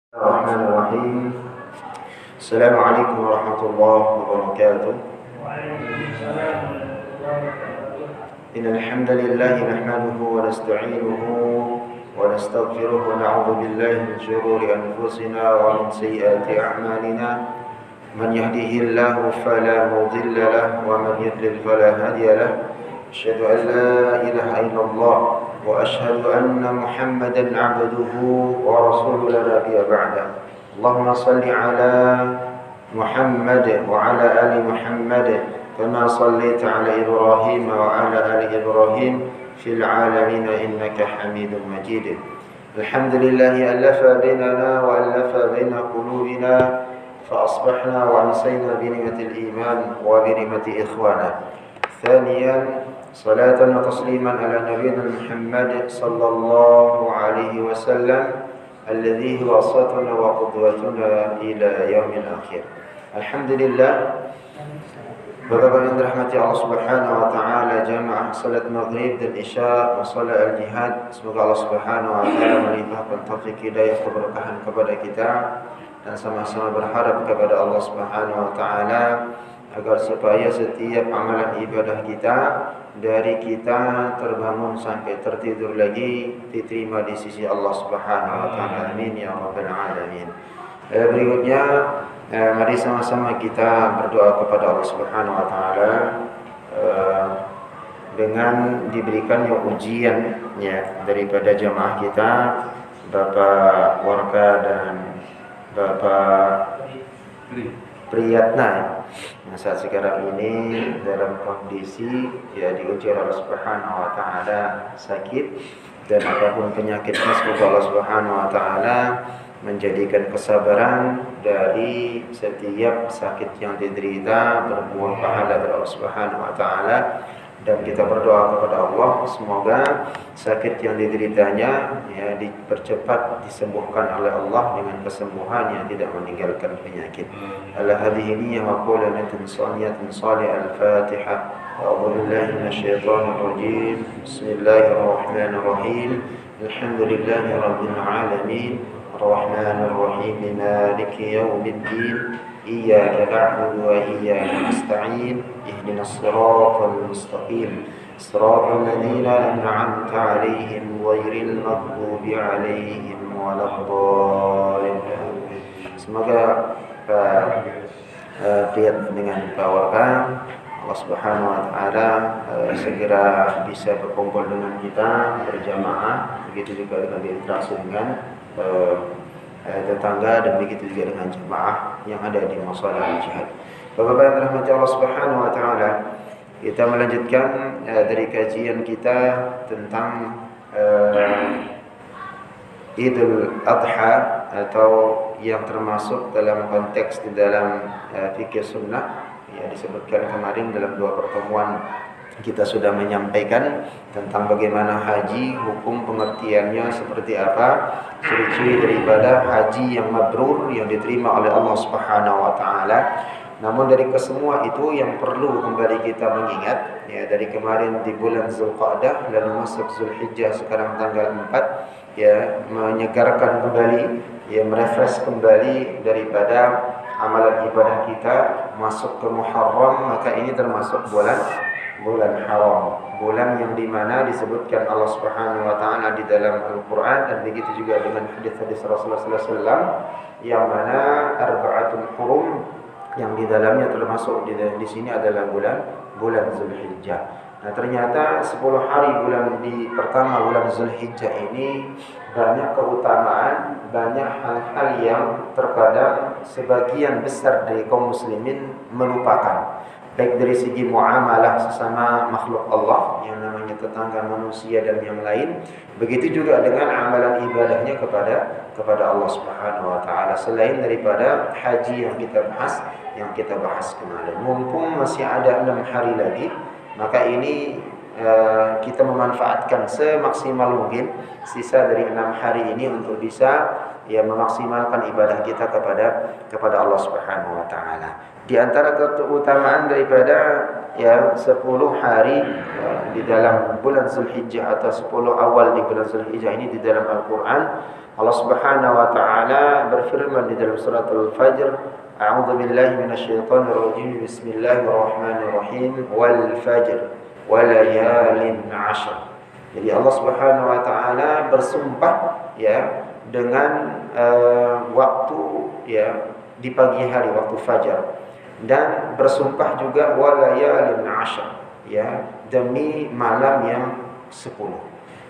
الرحمن الرحيم. السلام عليكم ورحمة الله وبركاته. إن الحمد لله نحمده ونستعينه ونستغفره ونعوذ بالله من شرور أنفسنا ومن سيئات أعمالنا. من يهده الله فلا مضل له ومن يضلل فلا هادي له. أشهد أن لا إله إلا الله وأشهد أن محمدا عبده ورسوله لا نبي بعده. اللهم صل على محمد وعلى آل محمد كما صليت على إبراهيم وعلى آل إبراهيم في العالمين إنك حميد مجيد. الحمد لله ألف بيننا وألف بين قلوبنا فأصبحنا وأمسينا بنعمة الإيمان وبنعمة إخوانا. ثانيا صلاة وتسليما على نبينا محمد صلى الله عليه وسلم الذي هو أسوتنا وقدوتنا إلى يوم الآخر. Alhamdulillah, Bapak-bapak yang dirahmati Allah Subhanahu wa taala, jamaah salat maghrib dan isya wa salat al-jihad, semoga Allah Subhanahu wa taala melimpahkan taufik hidayah keberkahan kepada kita dan sama-sama berharap kepada Allah Subhanahu wa taala agar supaya setiap amalan ibadah kita dari kita terbangun sampai tertidur lagi diterima di sisi Allah Subhanahu wa taala. Amin ya rabbal alamin. Berikutnya mari sama-sama kita berdoa kepada Allah Subhanahu wa taala dengan diberikannya ujian ya daripada jamaah kita Bapak Warka dan Bapak Priyatna yang saat sekarang ini dalam kondisi ya diuji Allah Subhanahu wa taala sakit, dan apapun penyakitnya semoga Allah Subhanahu wa taala menjadikan kesabaran dari setiap sakit yang diderita berbuah pahala dari Allah Subhanahu wa taala. Dan kita berdoa kepada Allah semoga sakit yang dideritanya ya dipercepat disembuhkan oleh Allah dengan kesembuhan yang tidak meninggalkan penyakit. Ala hadhihi niyyah wa qawlanatin saniyatin salih al-Fatihah. A'udzu billahi minasyaitonir rajim. Bismillahirrahmanirrahim. Alhamdulillahi rabbil alamin. Ar-Rahmanir Rahim. Maliki yaumiddin. إياك نعبد وإياك نستعين اهدنا الصراط المستقيم صراط الذين أنعمت عليهم غير المغضوب عليهم ولا الضالين. Semoga Priyat dengan Pak Warka Allah Subhanahu wa taala segera bisa berkumpul dengan kita berjamaah, begitu juga dengan berinteraksi dengan tetangga, dan begitu juga dengan jemaah yang ada di musala al-jihad. Bapak-bapak yang dirahmati Allah Subhanahu wa taala, kita melanjutkan dari kajian kita tentang Idul Adha, atau yang termasuk dalam konteks di dalam fikih sunnah yang disebutkan kemarin dalam dua pertemuan. Kita sudah menyampaikan tentang bagaimana haji, hukum pengertiannya seperti apa, ciri-ciri daripada haji yang mabrur yang diterima oleh Allah Subhanahu wa taala. Namun dari kesemua itu yang perlu kembali kita mengingat ya, dari kemarin di bulan Zulqa'dah lalu masuk Zulhijjah sekarang tanggal 4 ya, menyegarkan kembali ya, merefresh kembali daripada amalan ibadah kita masuk ke Muharram, maka ini termasuk bulan haram, bulan yang dimana disebutkan Allah Subhanahu wa taala di dalam Al-Qur'an, dan begitu juga dengan hadis-hadis Rasulullah sallallahu alaihi wasallam yang mana arba'atun hurum, yang di dalamnya termasuk di sini adalah bulan Zulhijjah. Nah, ternyata 10 hari bulan di pertama bulan Zulhijjah ini banyak keutamaan, banyak hal-hal yang terkadang sebagian besar dari kaum muslimin melupakan. Baik dari segi muamalah sesama makhluk Allah yang namanya tetangga manusia dan yang lain, begitu juga dengan amalan ibadahnya kepada Allah Subhanahu wa taala, selain daripada haji yang kita bahas kemarin. Mumpung masih ada 6 hari lagi, maka ini kita memanfaatkan semaksimal mungkin sisa dari 6 hari ini untuk bisa ya memaksimalkan ibadah kita kepada Allah Subhanahu wa taala. Di antara keutamaan daripada ya 10 hari di dalam bulan Zulhijjah atau 10 awal di bulan Zulhijjah ini di dalam Al-Qur'an. Allah Subhanahu wa taala berfirman di dalam surat Al-Fajr, a'udzu billahi minasyaitonir rajim, bismillahirrahmanirrahim, wal fajr wa layalin 'ashr. Jadi Allah Subhanahu wa taala bersumpah ya dengan waktu ya di pagi hari, waktu fajar, dan bersumpah juga walayalin 'ashr ya demi malam yang 10.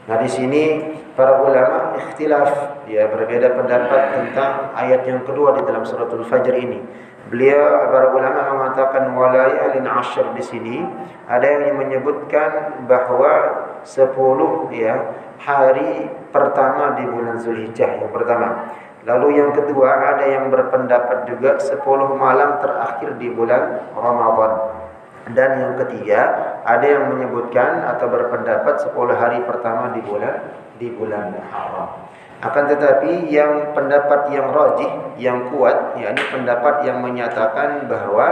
Nah, di sini para ulama ikhtilaf ya, berbeda pendapat tentang ayat yang kedua di dalam suratul Fajr ini. Para ulama mengatakan walayalin 'ashr di sini, ada yang menyebutkan bahwa 10 ya hari pertama di bulan Zulhijjah yang pertama. Lalu yang kedua, ada yang berpendapat juga 10 malam terakhir di bulan Ramadan. Dan yang ketiga, ada yang menyebutkan atau berpendapat 10 hari pertama di bulan Haram. Akan tetapi yang pendapat yang rajih, yang kuat, yakni pendapat yang menyatakan bahwa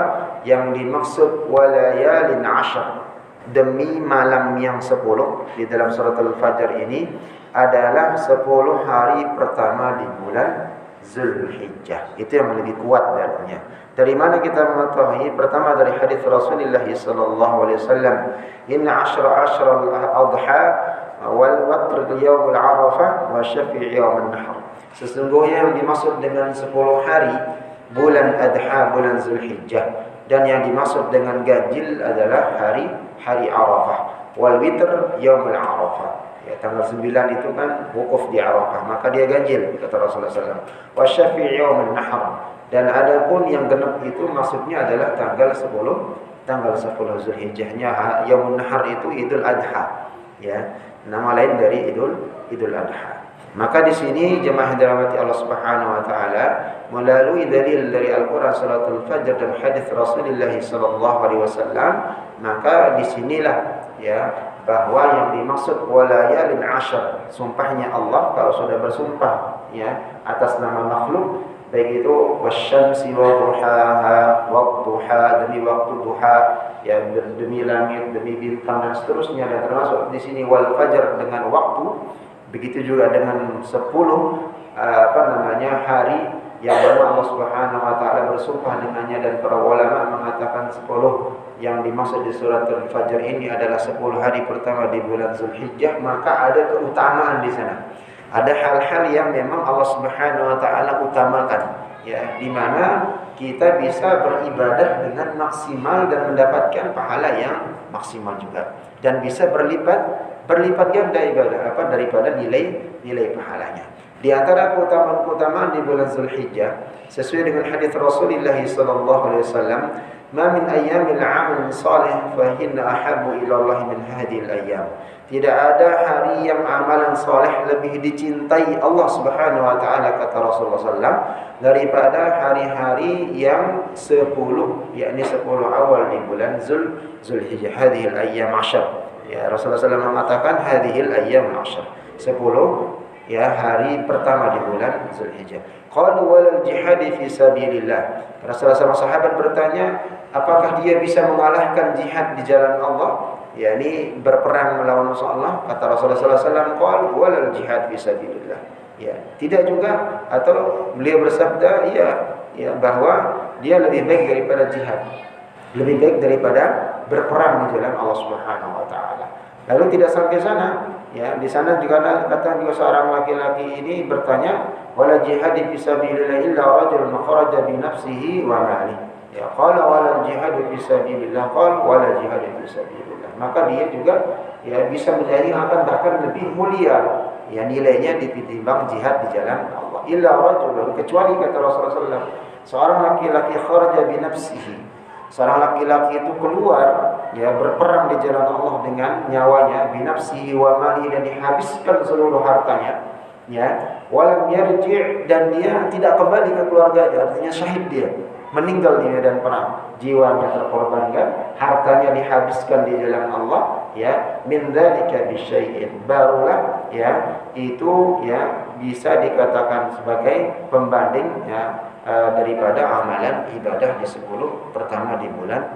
yang dimaksud walayalin 'ashr demi malam yang 10 di dalam surat Al-Fajr ini adalah 10 hari pertama di bulan Zulhijjah. Itu yang lebih kuat dalilnya. Dari mana kita mengetahui? Pertama dari hadis Rasulullah sallallahu alaihi wasallam, inna 'ashra al-adha wal watr yaum al-arafah wa syafi' yaum an-nahr. Sesungguhnya yang dimaksud dengan 10 hari bulan Adha, bulan Zulhijjah, dan yang dimaksud dengan ganjil adalah hari Arafah. Wal witr yaum al-arafah. Ya, tanggal 9 itu kan wukuf di Arafah, maka dia ganjil kata Rasulullah SAW. Wa syafi' yaum an-nahr. Dan adapun yang genap itu maksudnya adalah tanggal 10 Zulhijjahnya. Yaumun Nahar itu Idul Adha. Ya, nama lain dari Idul Adha. Maka di sini jemaah dirahmati Allah Subhanahu wa taala, melalui dalil dari Al-Qur'an, salatul Fajr, dan hadis Rasulullah sallallahu alaihi wasallam, maka disinilah ya bahwa yang dimaksud walayalin 'ashr, sumpahnya Allah kalau sudah bersumpah ya atas nama makhluk, baik itu wasyamsi wa duhaha, wadduha, demi waktu duha ya, demi langit, demi bintang, dan seterusnya. Dan termasuk di sini wal fajr dengan waktu. Begitu juga dengan 10 hari yang mana Allah Subhanahu wa taala bersumpah dengannya, dan para ulama mengatakan 10 yang dimaksud di surat Al-Fajr ini adalah 10 hari pertama di bulan Zulhijjah. Maka ada keutamaan di sana. Ada hal-hal yang memang Allah Subhanahu wa taala utamakan ya, di mana kita bisa beribadah dengan maksimal dan mendapatkan pahala yang maksimal juga, dan bisa berlipat ganda ibadah daripada nilai pahalanya. Di antara keutamaan di bulan Zulhijjah sesuai dengan hadis Rasulullah sallallahu alaihi wasallam, "Ma min ayyamil 'amal salih fa inna ahabbu ila Allah min hadhil ayyam." Tidak ada hari yang amalan saleh lebih dicintai Allah Subhanahu wa taala, kata Rasulullah sallallahu, daripada hari-hari yang 10, yakni 10 awal di bulan Zulhijjah. Hadhil ayyam 'ashr. Ya, Rasulullah SAW mengatakan hadhil ayyam 'ashr, 10 ya hari pertama di bulan Zulhijjah. Qalu walal jihad fi sabilillah. Rasulullah sama sahabat bertanya, apakah dia bisa mengalahkan jihad di jalan Allah? yakni berperang melawan musuh Allah. Kata Rasulullah SAW, qala walal jihad fi sabilillah. Ya, tidak juga, atau beliau bersabda ya bahwa dia lebih baik daripada jihad, lebih baik daripada berperang di jalan Allah Subhanahu wa taala. Lalu tidak sampai sana, ya, di sana juga kata juga seorang laki-laki ini bertanya, wala jihad fi sabilillah illa rajulun kharaja bi nafsihi wa malihi. Ya, qala wala jihad fi sabilillah, qala wala jihad fi sabilillah. Maka dia juga ya bisa menjadi akan bahkan lebih mulia ya nilainya ditimbang jihad di jalan Allah. Illa rajulun, kecuali kata Rasulullah SAW, seorang laki-laki kharaja bi nafsihi, seorang laki-laki itu keluar ya berperang di jalan Allah dengan nyawanya, bi nafsihi wa mali, dan dihabiskan seluruh hartanya, ya, walam yarji', dan dia tidak kembali ke keluarganya, artinya syahid, dia meninggal di medan perang, jiwanya terkorbankan, hartanya dihabiskan di jalan Allah, ya, min dzalika bisyai'in, barulah ya itu ya bisa dikatakan sebagai pembanding ya daripada amalan ibadah di 10 pertama di bulan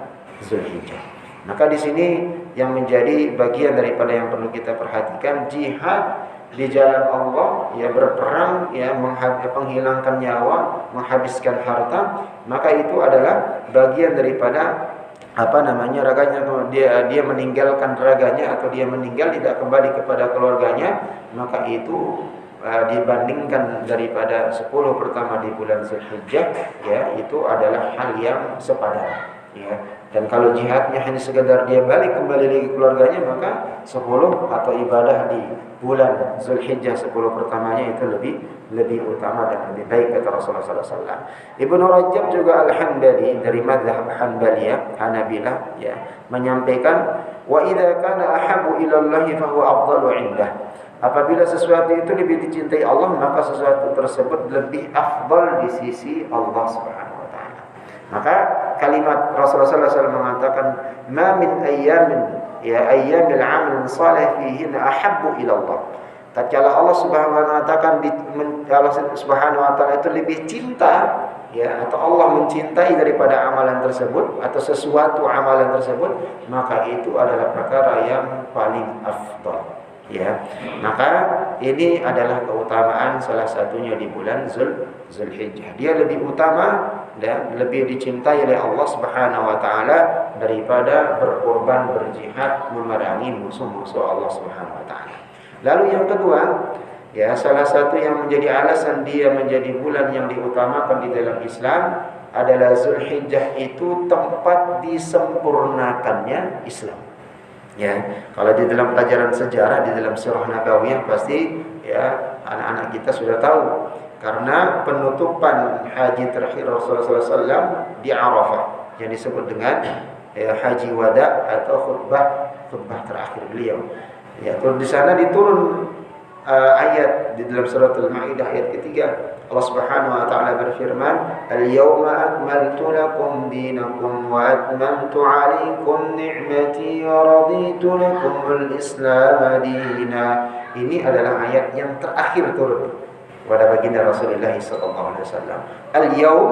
Zulhijjah. Maka di sini yang menjadi bagian daripada yang perlu kita perhatikan, jihad di jalan Allah, ya berperang, ya menghilangkan nyawa, menghabiskan harta, maka itu adalah bagian daripada raganya. Dia meninggalkan raganya atau dia meninggal tidak kembali kepada keluarganya, maka itu dibandingkan daripada 10 pertama di bulan Zulhijjah, ya itu adalah hal yang sepadan, ya. Dan kalau jihadnya hanya sekedar dia balik kembali lagi keluarganya, maka 10 atau ibadah di bulan Zulhijjah 10 pertamanya itu lebih utama dan lebih baik, kata Rasulullah SAW. Ibnu Rajab juga Al-Hanbali dari mazhab Hanbaliyah, Hanabilah, ya, menyampaikan wa idza kana ahabbu ila Allah fa huwa afdalu indah. Apabila sesuatu itu lebih dicintai Allah, maka sesuatu tersebut lebih afdal di sisi Allah Subhanahu wa taala. Maka kalimat Rasulullah SAW mengatakan, "Ma min ayyamin ya ayyamil 'amal salih fihinna ahabbu ila Allah." Tatkala Allah Subhanahu wa taala itu lebih cinta, ya, atau Allah mencintai daripada amalan tersebut atau sesuatu amalan tersebut, maka itu adalah perkara yang paling afdal. Ya, maka ini adalah keutamaan salah satunya di bulan Zulhijjah. Dia lebih utama dan lebih dicintai oleh Allah Subhanahu wa taala daripada berkorban, berjihad memerangi musuh-musuh Allah Subhanahu wa taala. Lalu yang kedua, ya, salah satu yang menjadi alasan dia menjadi bulan yang diutamakan di dalam Islam adalah Zulhijjah itu tempat disempurnakannya Islam. Ya, kalau di dalam pelajaran sejarah, di dalam sirah nabawiyah pasti, ya, anak-anak kita sudah tahu, karena penutupan haji terakhir Rasulullah SAW di Arafah yang disebut dengan, ya, haji wada atau khutbah terakhir beliau. Ya, di sana diturun ayat di dalam surat Al-Maidah ayat ketiga. Allah Subhanahu wa taala berfirman, "Al-yawma akmaltu lakum dinakum wa atmamtu 'alaikum ni'mati wa raditu lakum al-Islam dina." Ini adalah ayat yang terakhir turun pada baginda Rasulullah sallallahu alaihi wasallam. Al-yawm,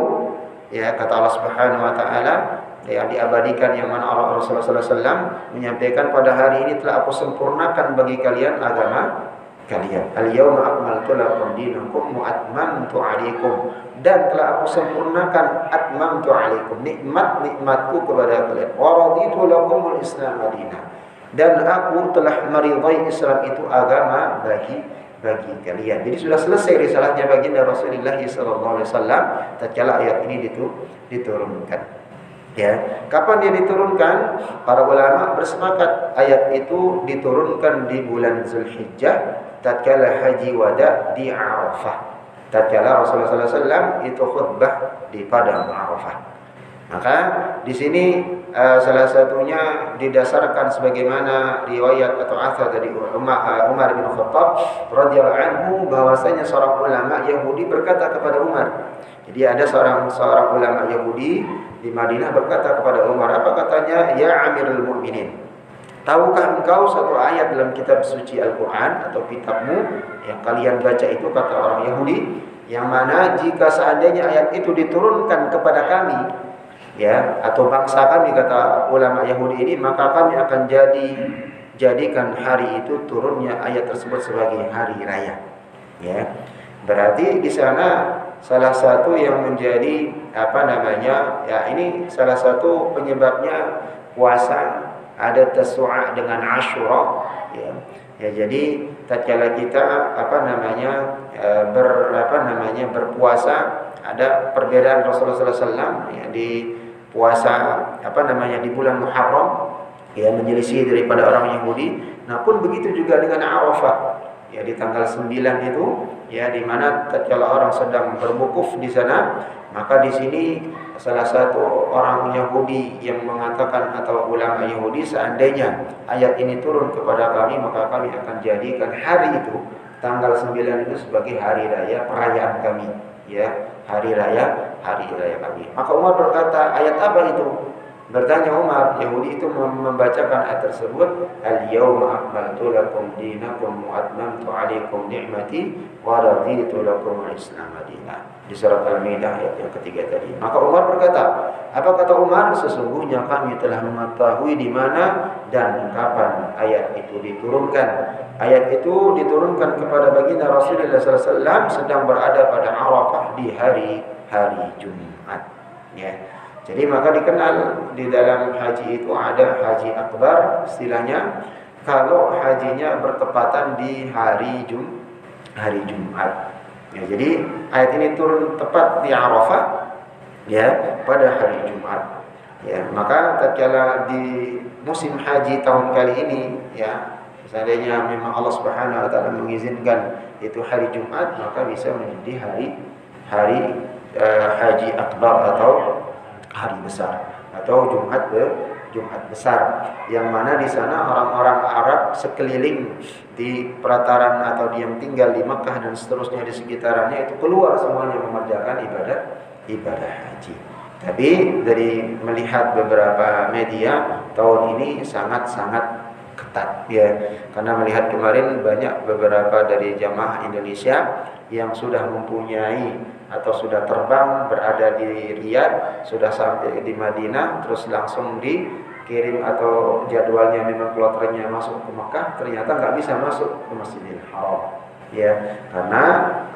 ya, kata Allah Subhanahu wa taala, yang diabadikan, yang mana Rasulullah sallallahu alaihi wasallam menyampaikan, pada hari ini telah aku sempurnakan bagi kalian agama kalian. Al-yawma akmaltu lakum dinakum wa atmamtu 'alaikum, dan telah aku sempurnakan atmamtu 'alaikum, nikmatku kepada kalian. Wa raditu lakumul Islam madinah, dan aku telah meridai Islam itu agama bagi kalian. Jadi sudah selesai risalahnya baginda Rasulullah sallallahu alaihi wasallam tatkala ayat ini diturunkan. Ya, kapan dia diturunkan? Para ulama bersepakat ayat itu diturunkan di bulan Zulhijjah tatkala haji wada di Arafah. Tatkala Rasulullah SAW itu khutbah di padang Arafah. Maka di sini salah satunya didasarkan sebagaimana riwayat atau athar dari Umar bin Khattab radhiyallahu anhu, bahwasanya seorang ulama Yahudi berkata kepada Umar. Jadi ada seorang ulama Yahudi di Madinah berkata kepada Umar, apa katanya? Ya Amirul Mukminin, tahukah engkau satu ayat dalam kitab suci Al-Quran atau kitabmu yang kalian baca itu, kata orang Yahudi, yang mana jika seandainya ayat itu diturunkan kepada kami, ya, atau bangsa kami, kata ulama Yahudi ini, maka kami akan jadikan hari itu turunnya ayat tersebut sebagai hari raya. Ya, berarti di sana salah satu yang menjadi ya, ini salah satu penyebabnya puasa ada Tasu'a dengan Asyura, ya. Ya, jadi tatkala kita berpuasa, ada perbedaan Rasulullah SAW, ya, di puasa di bulan Muharram, ya, menyelisih daripada orang Yahudi. Nah, pun begitu juga dengan Arafah, ya, di tanggal 9 itu, ya, di mana tatkala orang sedang berwukuf di sana, maka di sini salah satu orang Yahudi yang mengatakan, atau ulama Yahudi, seandainya ayat ini turun kepada kami, maka kami akan jadikan hari itu, tanggal 9 itu sebagai hari raya perayaan kami, ya, hari raya kami. Maka Umar berkata, ayat apa itu? Bertanya Umar, Yahudi itu membacakan ayat tersebut, Al-yawma akmaltu lakum dinakum wa atmamtu alaikum ni'mati wa raditu lakum al-Islam madinah. Di surat Al-Maidah ayat yang ketiga tadi. Maka Umar berkata, apa kata Umar? Sesungguhnya kami telah mengetahui di mana dan kapan ayat itu diturunkan. Ayat itu diturunkan kepada baginda Rasulullah SAW sedang berada pada Arafah di hari Jumat. Ya. Jadi maka dikenal di dalam haji itu ada haji akbar istilahnya kalau hajinya bertepatan di hari Jumat. Ya, jadi ayat ini turun tepat di Arafah ya pada hari Jumat. Ya, maka tatkala di musim haji tahun kali ini ya seandainya memang Allah Subhanahu wa taala mengizinkan itu hari Jumat maka bisa menjadi hari haji akbar atau hari besar atau Jumat besar yang mana di sana orang-orang Arab sekeliling di pelataran atau yang tinggal di Makkah dan seterusnya di sekitarannya itu keluar semuanya mengerjakan ibadah haji. Tapi dari melihat beberapa media tahun ini sangat-sangat ketat ya karena melihat kemarin banyak beberapa dari jamaah Indonesia yang sudah mempunyai atau sudah terbang berada di Riyadh, sudah sampai di Madinah, terus langsung dikirim atau jadwalnya memang kloternya masuk ke Mekah, ternyata nggak bisa masuk ke Masjidil Haram, ya karena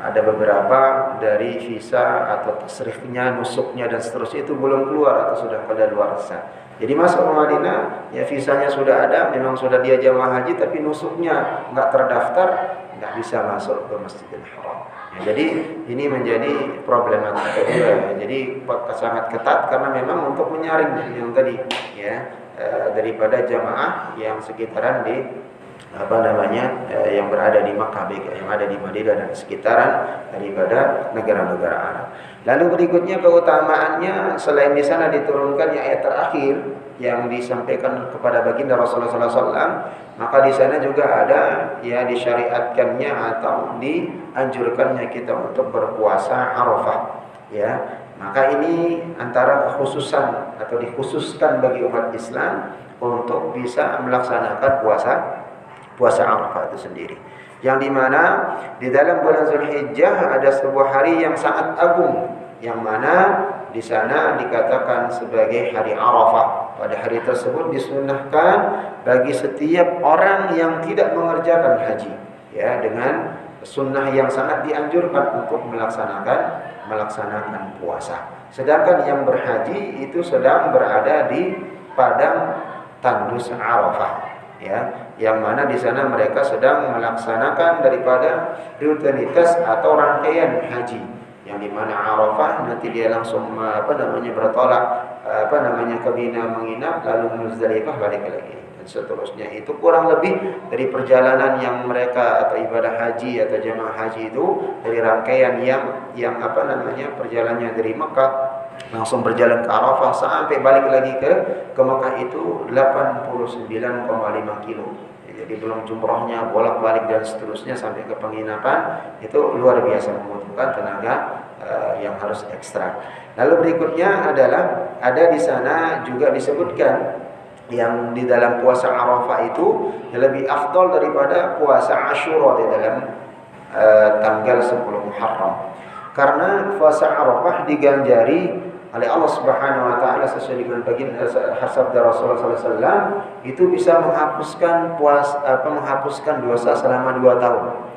ada beberapa dari visa atau tasrifnya, nusuknya dan seterusnya itu belum keluar atau sudah kadaluarsa. Jadi masuk ke Madinah, ya visanya sudah ada, memang sudah dia jamaah haji, tapi nusuknya nggak terdaftar, nggak bisa masuk ke Masjidil Haram. Ya, jadi ini menjadi problematika kedua. Jadi sangat ketat karena memang untuk menyaring yang tadi ya daripada jamaah yang sekitaran di yang berada di Makkah, yang ada di Madinah dan sekitaran daripada negara-negara Arab. Lalu berikutnya keutamaannya selain di sana diturunkan ayat terakhir yang disampaikan kepada baginda Rasulullah SAW, maka di sana juga ada ya disyariatkannya atau dianjurkannya kita untuk berpuasa Arafah. Ya, maka ini antara kekhususan atau dikhususkan bagi umat Islam untuk bisa melaksanakan puasa Arafah itu sendiri. Yang dimana di dalam bulan Zulhijjah ada sebuah hari yang sangat agung, yang mana di sana dikatakan sebagai hari Arafah. Pada hari tersebut disunahkan bagi setiap orang yang tidak mengerjakan haji, ya dengan sunnah yang sangat dianjurkan untuk melaksanakan puasa. Sedangkan yang berhaji itu sedang berada di padang tandus Arafah. Ya, yang mana di sana mereka sedang melaksanakan daripada rutinitas atau rangkaian haji, yang di mana Arafah nanti dia langsung bertolak ke Mina menginap, lalu Muzdalifah balik lagi dan seterusnya. Itu kurang lebih dari perjalanan yang mereka atau ibadah haji atau jamaah haji itu dari rangkaian yang perjalanannya dari Mekah langsung berjalan ke Arafah sampai balik lagi ke Mekah itu 89,5 kilo. Jadi belum jumrohnya, bolak-balik dan seterusnya sampai ke penginapan, itu luar biasa membutuhkan tenaga yang harus ekstra. Lalu berikutnya adalah ada di sana juga disebutkan yang di dalam puasa Arafah itu lebih afdal daripada puasa Asyura di dalam tanggal 10 Muharram. Karena puasa Arafah diganjari oleh Allah Subhanahu wa taala sesuai dengan baginda sabda Rasulullah sallallahu alaihi wasallam itu bisa menghapuskan dosa selama 2 tahun.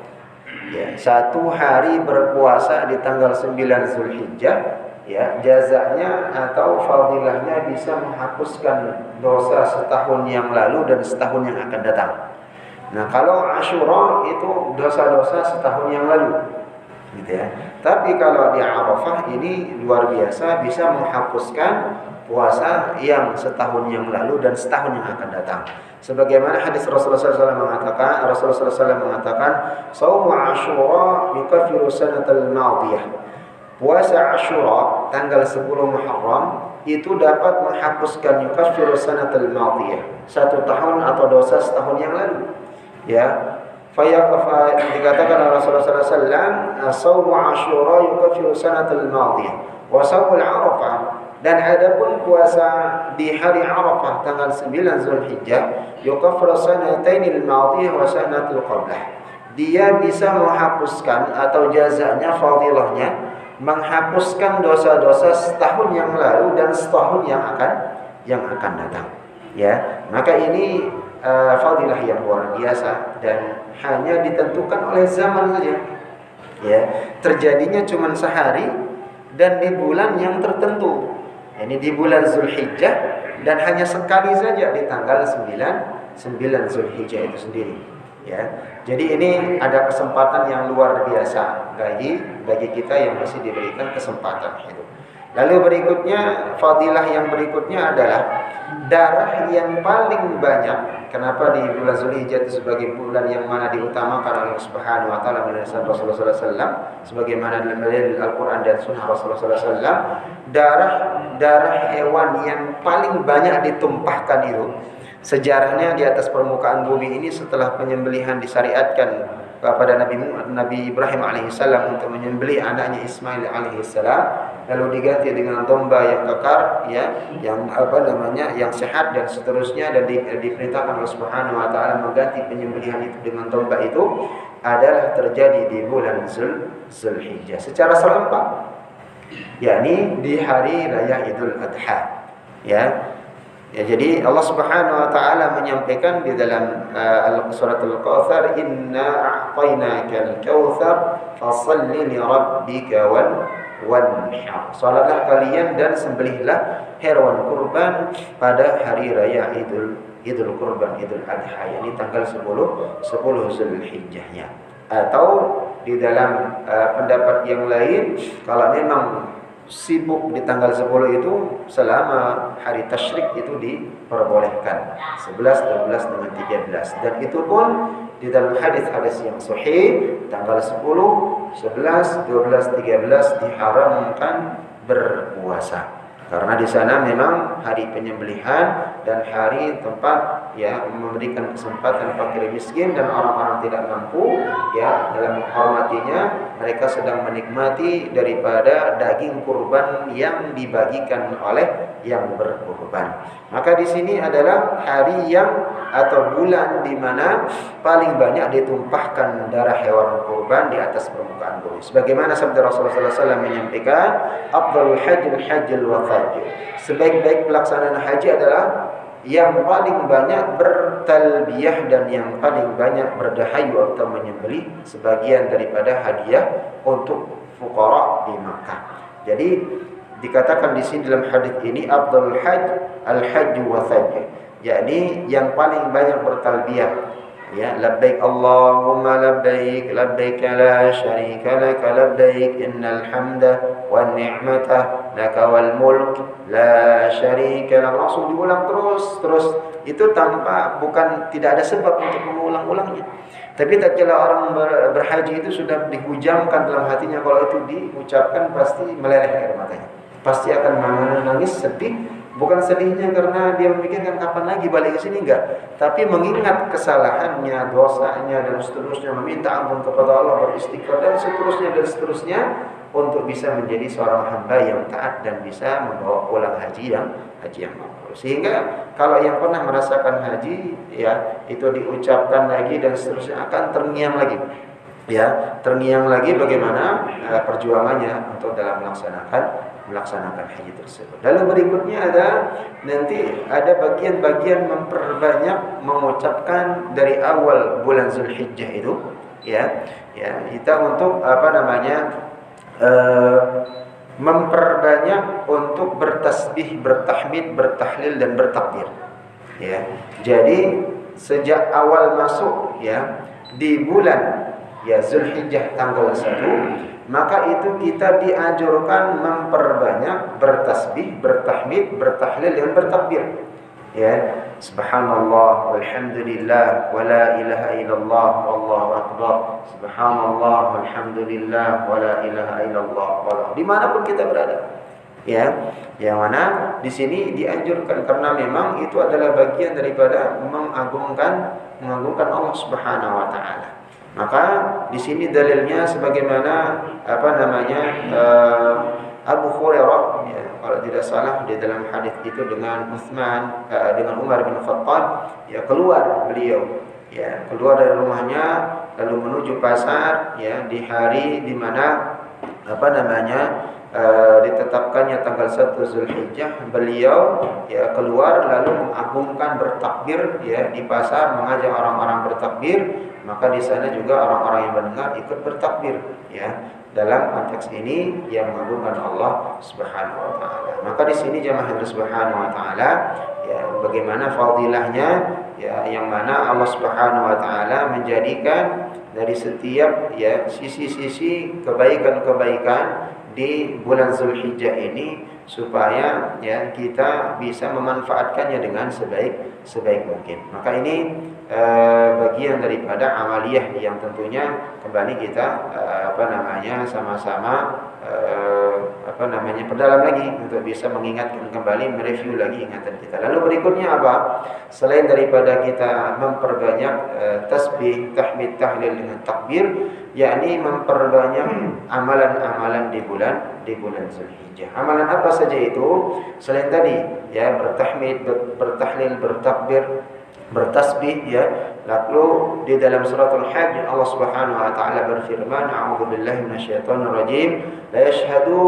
Ya, 1 hari berpuasa di tanggal 9 Zulhijjah ya, jazanya atau fadilahnya bisa menghapuskan dosa setahun yang lalu dan setahun yang akan datang. Nah, kalau Asyura itu dosa-dosa setahun yang lalu. Gitu ya. Tapi kalau di Arafah ini luar biasa bisa menghapuskan puasa yang setahun yang lalu dan setahun yang akan datang. Sebagaimana hadis Rasulullah SAW mengatakan, "Shaumu Asyura yukaffiru sanatal madiyah." Puasa Asyura tanggal 10 Muharram itu dapat menghapuskan yukaffiru sanatal madiyah, 1 tahun atau dosa setahun yang lalu. Ya. Dikatakan oleh Rasulullah SAW, "Shaumu Asyura yukaffiru sanatal madiyah wa shaumul Arafah Dan adapun puasa di hari Arafah tanggal 9 Zulhijjah, yukaffiru sanatainil madhiyah wa sanatul qablah. Dia bisa menghapuskan atau jazanya, fadilahnya, menghapuskan dosa-dosa setahun yang lalu dan setahun yang akan datang. Ya, maka ini fadilah yang luar biasa dan hanya ditentukan oleh zaman saja. Ya, terjadinya cuma sehari dan di bulan yang tertentu. Ini di bulan Zulhijjah dan hanya sekali saja di tanggal 9 Zulhijjah itu sendiri. Ya, jadi ini ada kesempatan yang luar biasa bagi kita yang masih diberikan kesempatan itu. Lalu berikutnya, fadilah yang berikutnya adalah darah yang paling banyak. Kenapa di bulan Zulhijjah itu sebagai bulan yang mana diutamakan oleh Allah Subhanahu wa taala melalui Rasulullah sallallahu alaihi wasallam, sebagaimana dalam Al-Qur'an dan Sunnah Rasulullah sallallahu alaihi wasallam, darah hewan yang paling banyak ditumpahkan itu, sejarahnya di atas permukaan bumi ini setelah penyembelihan disyariatkan kepada Nabi Ibrahim alaihissalam untuk menyembelih anaknya Ismail alaihissalam, lalu diganti dengan domba yang kekar, ya, yang sehat dan seterusnya, dan diperintahkan Allah Subhanahu wa taala mengganti penyembelihan itu dengan domba itu, adalah terjadi di bulan Zulhijjah secara serempak, yakni di hari raya Idul Adha. Ya, jadi Allah Subhanahu wa taala menyampaikan di dalam surat Al-Kautsar, inna a'tainakal kautsar fashalli li rabbika wanhar. Salatlah kalian dan sembelihlah hewan kurban pada hari raya Idul Kurban, Idul Adha, yakni tanggal 10 Zulhijjahnya. Atau di dalam pendapat yang lain, kalau memang sibuk di tanggal 10 itu, selama hari tasyrik itu diperbolehkan 11, 12 dengan 13. Dan itu pun di dalam hadis-hadis yang sahih, tanggal 10, 11, 12, 13 diharamkan berpuasa. Karena di sana memang hari penyembelihan dan hari tempat, ya, memberikan kesempatan fakir miskin dan orang-orang tidak mampu, ya, dalam menghormatinya, mereka sedang menikmati daripada daging kurban yang dibagikan oleh yang berkurban. Maka di sini adalah hari yang atau bulan di mana paling banyak ditumpahkan darah hewan kurban di atas permukaan bumi. Sebagaimana sabda Rasulullah SAW menyampaikan, afdhalul hajjil wafajr. Sebaik-baik pelaksanaan haji adalah yang paling banyak bertalbiyah dan yang paling banyak berdahayu atau menyembelih sebagian daripada hadiah untuk fuqara di Makkah. Jadi dikatakan di sini dalam hadis ini, afdhalul hajj al-hajj wa thajj, yakni yang paling banyak bertalbiyah, ya, labbaik Allahumma labbaik, labbaik la syarika lak, labbaik innal hamda wan ni'mata laka wal mulk la syarika lak. Langsung diulang terus itu bukan tidak ada sebab untuk mengulang-ulangnya. Tapi tatkala orang berhaji itu sudah dihujamkan dalam hatinya, kalau itu diucapkan pasti meleleh air matanya, pasti akan menangis sedih. Bukan sedihnya karena dia memikirkan kapan lagi balik ke sini, enggak, tapi mengingat kesalahannya, dosanya dan seterusnya, meminta ampun kepada Allah, beristighfar dan seterusnya untuk bisa menjadi seorang hamba yang taat dan bisa membawa pulang haji yang mabrur. Sehingga kalau yang pernah merasakan haji, ya, itu diucapkan lagi dan seterusnya akan terngiang lagi. Ya, terngiang lagi bagaimana perjuangannya untuk dalam melaksanakan haji tersebut. Lalu berikutnya nanti ada bagian-bagian memperbanyak mengucapkan dari awal bulan Zulhijjah itu, ya kita untuk memperbanyak untuk bertasbih, bertahmid, bertahlil dan bertakbir. Ya, jadi sejak awal masuk, ya, di bulan, ya, Zulhijjah tanggal 1, maka itu kita dianjurkan memperbanyak bertasbih, bertahmid, bertahlil dan bertakbir. Ya, subhanallah walhamdulillah wala ilaha illallah wallahu akbar. Subhanallah walhamdulillah wala ilaha illallah wallahu. Dimanapun kita berada. Ya, yang mana di sini dianjurkan karena memang itu adalah bagian daripada mengagungkan Allah Subhanahu wa taala. Maka di sini dalilnya sebagaimana Abu Hurairah, ya, kalau tidak salah di dalam hadis itu dengan dengan Umar bin Khattab, ya keluar beliau, ya keluar dari rumahnya lalu menuju pasar, ya di hari di mana ditetapkannya tanggal 1 Zulhijjah, beliau ya keluar lalu mengagungkan bertakbir, ya di pasar mengajak orang-orang bertakbir, maka di sana juga orang-orang yang mendengar ikut bertakbir, ya dalam konteks ini yang mengagungkan Allah Subhanahu wa taala. Maka di sini jemaah Allah Subhanahu wa taala, ya bagaimana fadilahnya, ya yang mana Allah Subhanahu wa taala menjadikan dari setiap ya sisi-sisi kebaikan-kebaikan di bulan Zulhijjah ini supaya ya kita bisa memanfaatkannya dengan sebaik mungkin. Maka ini bagian daripada amaliyah yang tentunya kembali kita sama-sama perdalam lagi untuk bisa mengingatkan kembali, mereview lagi ingatan kita. Lalu berikutnya apa? Selain daripada kita memperbanyak tasbih, tahmid, tahlil dengan takbir, yakni memperbanyak amalan-amalan di bulan Zulhijjah. Amalan apa saja itu? Selain tadi ya bertahmid, bertahlil, bertakbir, bertasbih, ya. Lalu di dalam suratul Hajj Allah Subhanahu wa taala berfirman, a'udzubillahi minasyaitonir rajim, la yashhadu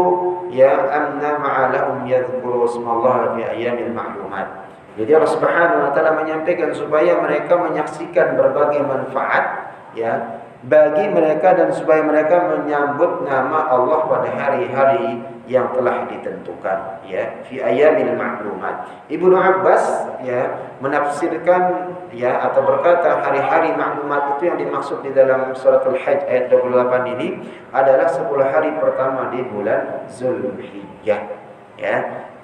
ya amna ma'alahum yadhkuru ismallahi fi ayyamin ma'lumat. Jadi Allah Subhanahu wa taala menyampaikan supaya mereka menyaksikan berbagai manfaat, ya bagi mereka, dan supaya mereka menyambut nama Allah pada hari-hari yang telah ditentukan, ya fi ayamin ma'lumat. Ibnu Abbas ya menafsirkan ya atau berkata hari-hari maklumat itu yang dimaksud di dalam suratul Hajj ayat 28 ini adalah 10 hari pertama di bulan Zulhijjah, ya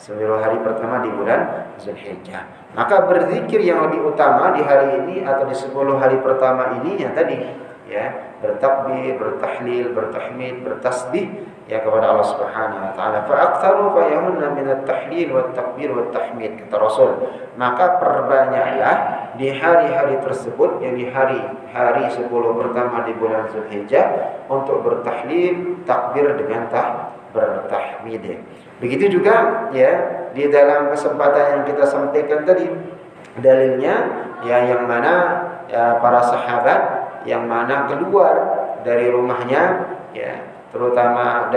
10 hari pertama di bulan Zulhijjah. Maka berzikir yang lebih utama di hari ini atau di 10 hari pertama ini yang tadi, ya bertakbir, bertahlil, bertahmid, bertasbih ya kepada Allah Subhanahu wa taala. Fa aktsaru fa yahunna min at-tahlil wat takbir wat tahmid, kata Rasul. Maka perbanyaklah di hari-hari tersebut, yakni hari 10 pertama di bulan Zulhijjah untuk bertahlil, takbir dengan bertahmid. Begitu juga ya di dalam kesempatan yang kita sampaikan tadi dalilnya ya yang mana ya, para sahabat yang mana keluar dari rumahnya, ya terutama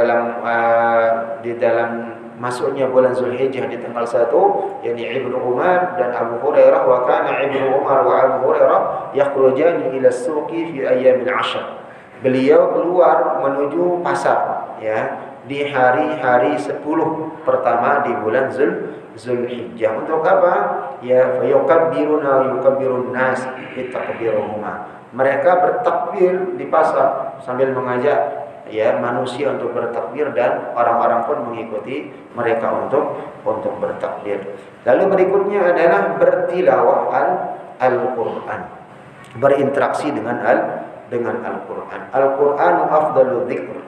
di dalam masuknya bulan Zulhijjah di tanggal 1, yakni Ibnu Umar dan Abu Hurairah, wa kana Ibnu Umar wa Abu Hurairah yakhrujani ila as-suqi fi ayyamin 'ashr. Beliau keluar menuju pasar, ya di hari-hari 10 pertama di bulan Zulhijjah. Untuk apa? Ya fayukabbiruna wa yukabbirun nas bitakbiruhuma. Mereka bertakbir di pasar sambil mengajak ya manusia untuk bertakbir, dan orang-orang pun mengikuti mereka untuk bertakbir. Lalu berikutnya adalah bertilawah Al-Qur'an. Berinteraksi dengan Al-Qur'an. Al-Qur'anu afdalu dzikr.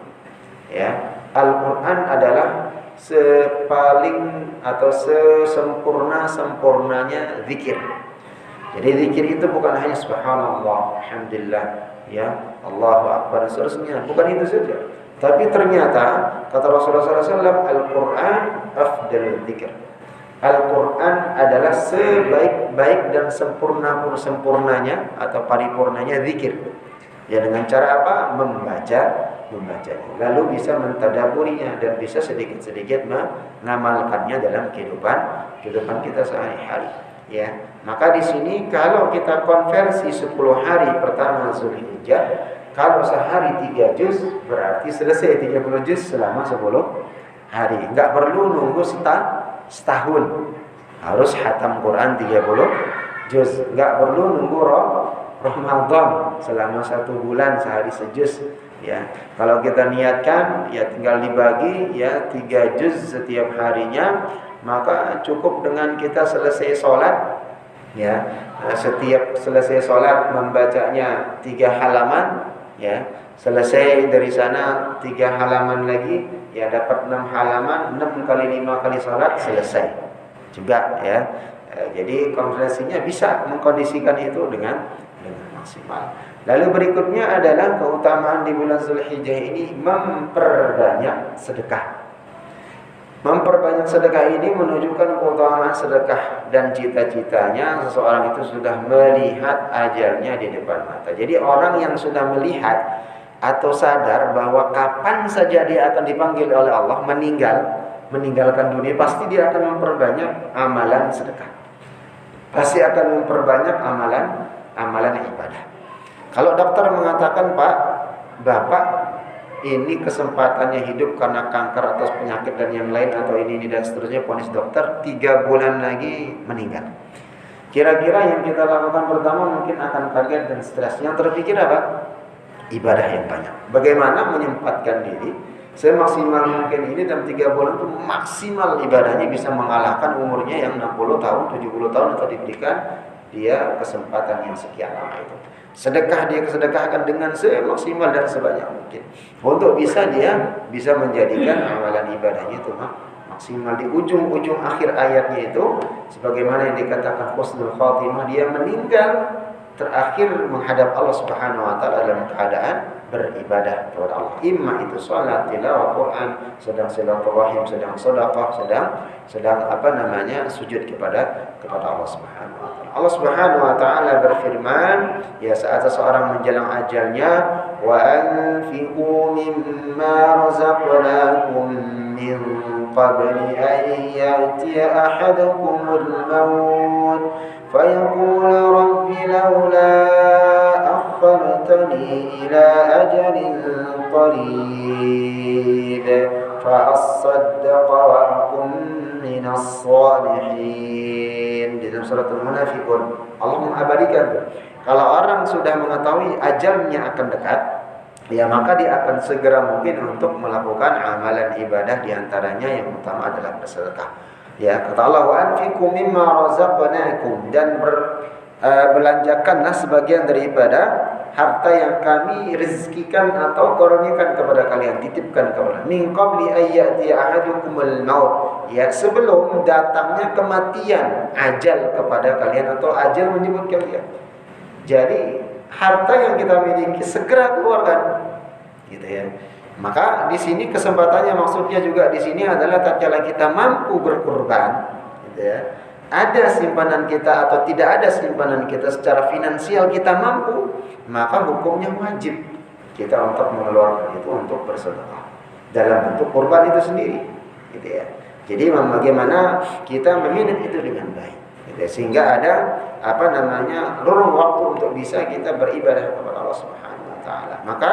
Ya, Al-Qur'an adalah sepaling atau sesempurnanya zikir. Jadi zikir itu bukan hanya subhanallah, alhamdulillah, ya Allahu akbar dan seterusnya, bukan itu saja. Tapi ternyata kata Rasulullah SAW, Al-Qur'an afdalul dzikr. Al-Qur'an adalah sebaik-baik dan sempurnanya atau paripurnanya zikir. Ya dengan cara apa? Membacanya. Lalu bisa mentadaburinya dan bisa sedikit-sedikit mengamalkannya dalam kehidupan kita sehari-hari. Ya, maka di sini kalau kita konversi 10 hari pertama Zulhijjah, kalau sehari 3 juz berarti selesai 30 juz selama 10 hari. Enggak perlu nunggu setahun. Harus khatam Quran 30 juz. Enggak perlu nunggu Ramadan selama 1 bulan sehari sejuz. Ya, kalau kita niatkan ya tinggal dibagi ya 3 juz setiap harinya, maka cukup dengan kita selesai sholat, ya setiap selesai sholat membacanya 3 halaman, ya selesai dari sana 3 halaman lagi, ya dapat 6 halaman, 6 kali 5 kali sholat selesai juga, ya. Jadi konferensinya bisa mengkondisikan itu dengan maksimal. Lalu berikutnya adalah keutamaan di bulan Zulhijjah ini memperbanyak sedekah. Memperbanyak sedekah ini menunjukkan keutamaan sedekah dan cita-citanya seseorang itu sudah melihat ajalnya di depan mata. Jadi orang yang sudah melihat atau sadar bahwa kapan saja dia akan dipanggil oleh Allah meninggalkan dunia, pasti dia akan memperbanyak amalan sedekah. Pasti akan memperbanyak amalan ibadah. Kalau dokter mengatakan, Pak, Bapak ini kesempatannya hidup karena kanker atau penyakit dan yang lain atau ini dan seterusnya, vonis dokter 3 bulan lagi meninggal. Kira-kira yang kita lakukan pertama mungkin akan kaget dan stres. Yang terpikir apa? Ibadah yang banyak. Bagaimana menyempatkan diri semaksimal mungkin ini dalam 3 bulan itu maksimal ibadahnya bisa mengalahkan umurnya yang 60 tahun, 70 tahun atau diberikan dia kesempatan yang sekian lama itu. Sedekah dia kesedekahkan dengan semaksimal dan sebanyak mungkin untuk dia bisa menjadikan amalan ibadahnya itu maksimal. Di ujung akhir ayatnya itu sebagaimana yang dikatakan husnul khatimah, dia meninggal terakhir menghadap Allah Subhanahu wa taala dalam keadaan beribadah kepada Allah. Imma itu salat, tilawah Quran, sedang silaturahim, sedang sedekah, sedang sujud kepada Allah Subhanahu wa taala. Allah Subhanahu wa taala berfirman, ya saat seseorang menjelang ajalnya, wa anfiqu mimma razaqnakum min qabli an ya'tiya ahadakumul maut فيقول رب لولا أخرتني إلى أجل قريب فأصدق وأكن من الصالحين. Di dalam surat Al-Munafiqun Allah mengabadikan kalau orang sudah mengetahui ajalnya akan dekat, ya maka dia akan segera mungkin untuk melakukan amalan ibadah, diantaranya yang utama adalah bersedekah. Ya, kata Allah, wa anfiqu mimma razaqnakum, dan belanjakanlah sebagian daripada harta yang kami rezekikan atau kurniakan kepada kalian, titipkan kepada min qabli ayyati ahadukumul maut, ya sebelum datangnya kematian, ajal kepada kalian atau ajal menyebut kalian. Jadi harta yang kita miliki segera keluarkan, gitu ya. Maka di sini kesempatannya maksudnya juga di sini adalah tatkala kita mampu berkorban, gitu ya. Ada simpanan kita atau tidak ada simpanan kita secara finansial kita mampu, maka hukumnya wajib kita untuk mengeluarkan itu untuk bersedekah dalam bentuk kurban itu sendiri, gitu ya. Jadi bagaimana kita memanage itu dengan baik, gitu ya. Sehingga ada lorong waktu untuk bisa kita beribadah kepada Allah Subhanahu wa taala. Maka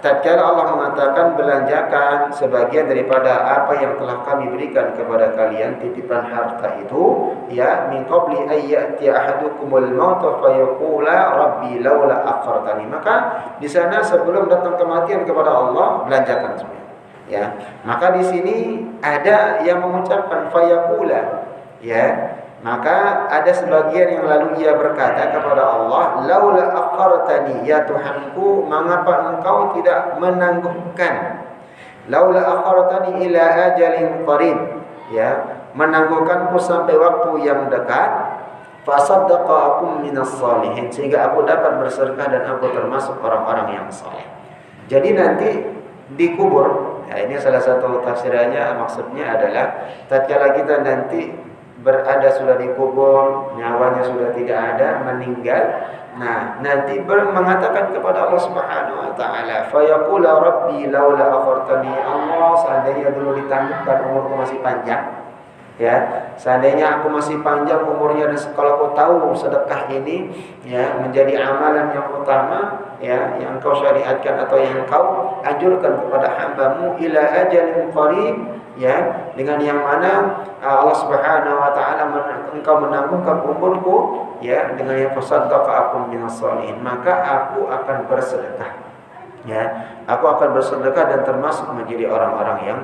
tatkala Allah mengatakan belanjakan sebagian daripada apa yang telah kami berikan kepada kalian, titipan harta itu, ya min qabli ayyati ahadukumul maut fa yaqula rabbi laula akhartani, maka di sana sebelum datang kematian kepada Allah belanjakan semua. Ya, maka di sini ada yang mengucapkan fa yaqula, ya. Maka ada sebagian yang lalu ia berkata kepada Allah, laula akhartani, ya Tuhanku, mengapa engkau tidak menangguhkan, laula akhartani ila ajalin qarib, ya, menangguhkanku sampai waktu yang dekat, fasaddaqa akum minas salihin, sehingga aku dapat bersedekah dan aku termasuk orang-orang yang saleh. Jadi nanti dikubur, ya, ini salah satu tafsirannya, maksudnya adalah tatkala kita nanti berada sudah dikubur, nyawanya sudah tidak ada, meninggal. Nah, nanti mengatakan kepada Allah Subhanahu wa taala, fa yaqula rabbi laula akhartani, Allah, seandainya dulu ditangguhkan umurku masih panjang, ya, seandainya aku masih panjang umurnya, dan kalau kau tahu sedekah ini, ya, menjadi amalan yang utama, ya, yang kau syariatkan atau yang kau anjurkan kepada hamba-Mu, ila ajalin qarib, ya, dengan yang mana Allah Subhanahu wa taala engkau menangguhkan umurku, ya, dengan yang fasaddaqa akum minas salihin, maka aku akan bersedekah, ya, aku akan bersedekah dan termasuk menjadi orang-orang yang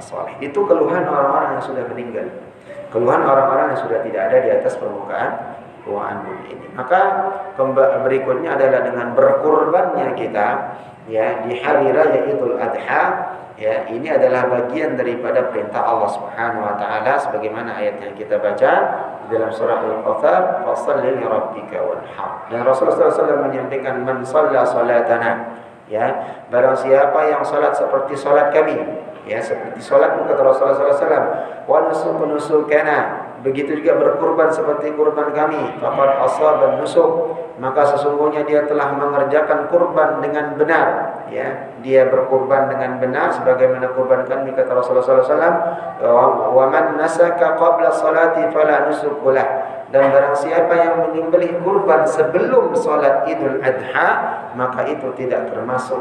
saleh. Itu keluhan orang-orang yang sudah meninggal, keluhan orang-orang yang sudah tidak ada di atas permukaan bumi ini. Maka berikutnya adalah dengan berkurbannya kita, ya, di hari raya Idul Adha. Ya, ini adalah bagian daripada perintah Allah Subhanahu wa taala sebagaimana ayat yang kita baca dalam surah Al-Kautsar, fasholli li rabbika wanhar. Dan Rasulullah SAW menyampaikan, man shalla salatana, Ya, barang siapa yang salat seperti salat kami, ya seperti salatmu kata Rasulullah SAW, wa nusuku nusukana, begitu juga berkurban seperti kurban kami, faqad asaba nusuk, maka sesungguhnya dia telah mengerjakan kurban dengan benar, ya dia berkurban dengan benar sebagaimana kurban kami kata Rasulullah SAW, wa man nasaka qabla salati fala nusukulah, dan barang siapa yang menyembelih kurban sebelum salat Idul Adha, maka itu tidak termasuk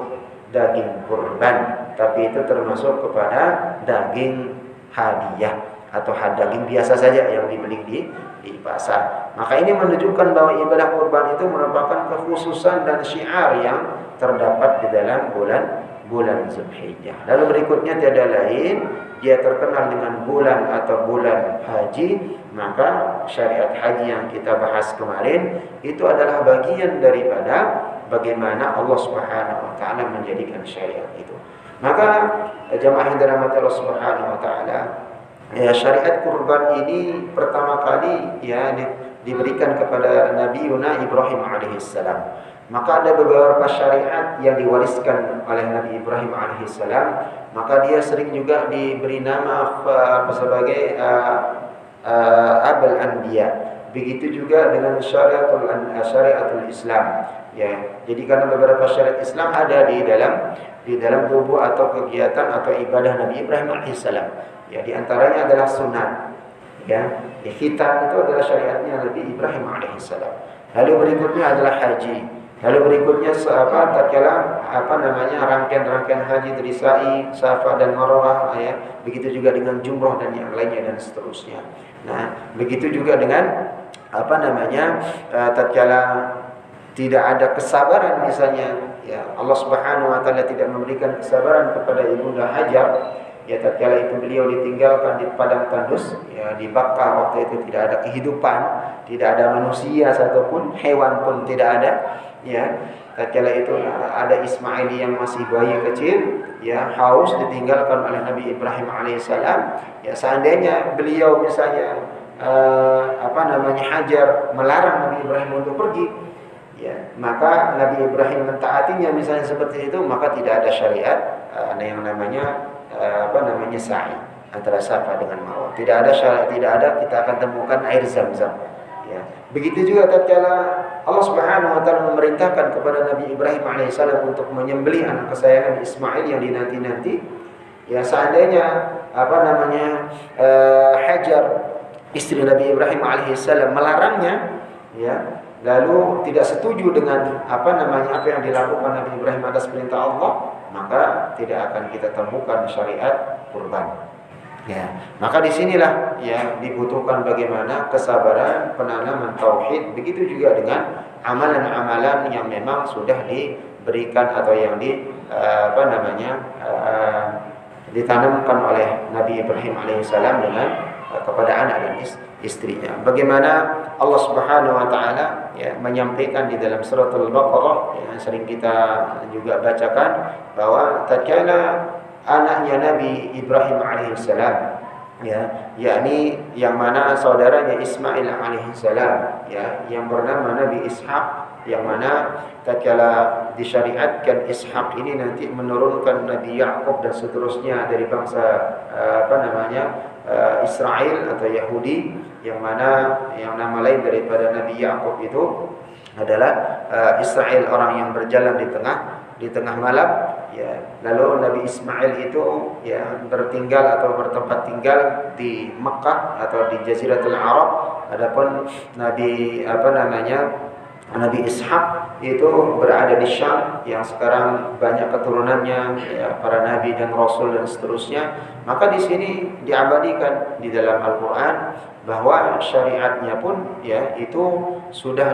daging kurban, tapi itu termasuk kepada daging hadiah atau daging biasa saja yang dibeli di pasar. Maka ini menunjukkan bahwa ibadah kurban itu merupakan kekhususan dan syiar yang terdapat di dalam bulan Zulhijjah. Lalu berikutnya tiada lain, dia terkenal dengan bulan atau bulan haji, maka syariat haji yang kita bahas kemarin itu adalah bagian daripada bagaimana Allah Subhanahu wa taala menjadikan syariat itu. Maka jamaah yang dirahmati Allah Subhanahu wa taala, ya syariat kurban ini pertama kali ya diberikan kepada Nabi Yuna Ibrahim alaihissalam. Maka ada beberapa syariat yang diwariskan oleh Nabi Ibrahim alaihissalam, maka dia sering juga diberi nama sebagai Abul Anbiya. Begitu juga dengan syariatul Islam. Ya, jadi karena beberapa syariat Islam ada di dalam tubuh atau kegiatan atau ibadah Nabi Ibrahim alaihissalam. Ya, di antaranya adalah sunat. Ya, khitan itu adalah syariatnya Nabi Ibrahim alaihissalam. Lalu berikutnya adalah haji. Lalu berikutnya tatkala rangkaian-rangkaian haji dari sa'i, safa dan marwah, ya. Begitu juga dengan jumrah dan yang lainnya dan seterusnya. Nah, begitu juga dengan tatkala tidak ada kesabaran misalnya, ya Allah Subhanahu wa taala tidak memberikan kesabaran kepada Ibunda Hajar, ya tatkala itu beliau ditinggalkan di padang tandus, ya di Bakkah waktu itu tidak ada kehidupan, tidak ada manusia satupun, hewan pun tidak ada, ya tatkala itu ada Ismail yang masih bayi kecil, ya haus ditinggalkan oleh Nabi Ibrahim alaihissalam, ya seandainya beliau misalnya Hajar melarang Nabi Ibrahim untuk pergi, ya maka Nabi Ibrahim mentaatinya misalnya seperti itu, maka tidak ada syariat yang namanya sa'i antara Safa dengan Marwah. Tidak ada syariat, tidak ada, kita akan temukan air Zam-Zam. Ya. Begitu juga tatkala Allah Subhanahu wa taala memerintahkan kepada Nabi Ibrahim alaihissalam untuk menyembelih anak kesayangan Ismail yang dinanti-nanti. Ya seandainya Hajar istri Nabi Ibrahim alaihissalam melarangnya, ya lalu tidak setuju dengan apa yang dilakukan Nabi Ibrahim atas perintah Allah, maka tidak akan kita temukan syariat kurban. Ya, maka disinilah ya dibutuhkan bagaimana kesabaran penanaman tauhid, begitu juga dengan amalan-amalan yang memang sudah diberikan atau yang ditanamkan oleh Nabi Ibrahim alaihissalam dengan kepada anak dan istrinya. Bagaimana Allah Subhanahu wa taala ya menyampaikan di dalam surat Al-Baqarah yang sering kita juga bacakan, bahwa tatkala anaknya Nabi Ibrahim alaihissalam, ya yakni yang mana saudaranya Ismail alaihissalam, ya yang bernama Nabi Ishaq, yang mana tatkala disyariatkan Ishaq ini nanti menurunkan Nabi Yakub dan seterusnya dari bangsa Israel atau Yahudi, yang mana yang nama lain daripada Nabi Yakub itu adalah Israel, orang yang berjalan di tengah malam, ya. Lalu Nabi Ismail itu ya bertinggal atau bertempat tinggal di Mekah atau di Jaziratul Arab. Adapun Nabi Nabi Ishaq itu berada di Syam, yang sekarang banyak keturunannya, ya, para nabi dan rasul dan seterusnya. Maka di sini diabadikan di dalam Al-Qur'an bahwa syariatnya pun ya itu sudah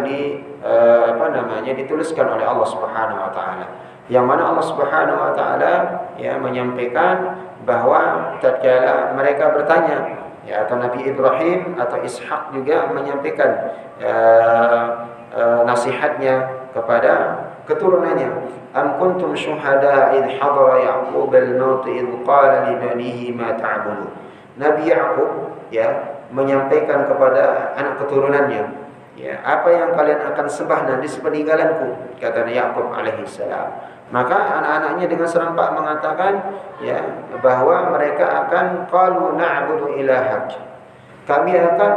dituliskan oleh Allah Subhanahu wa taala. Yang mana Allah Subhanahu wa taala ya menyampaikan bahwa tatkala mereka bertanya, ya atau Nabi Ibrahim atau Ishaq juga menyampaikan nasihatnya kepada keturunannya, am kuntum syuhada id hadara Ya'qub al-maut id qala li banihi ma ta'budu. Nabi Ya'qub ya menyampaikan kepada anak keturunannya, ya apa yang kalian akan sembah nanti sepeninggalanku, kata Ya'qub alaihissalam. Maka anak-anaknya dengan serempak mengatakan ya bahwa mereka akan qalu na'budu ilahak. Kami akan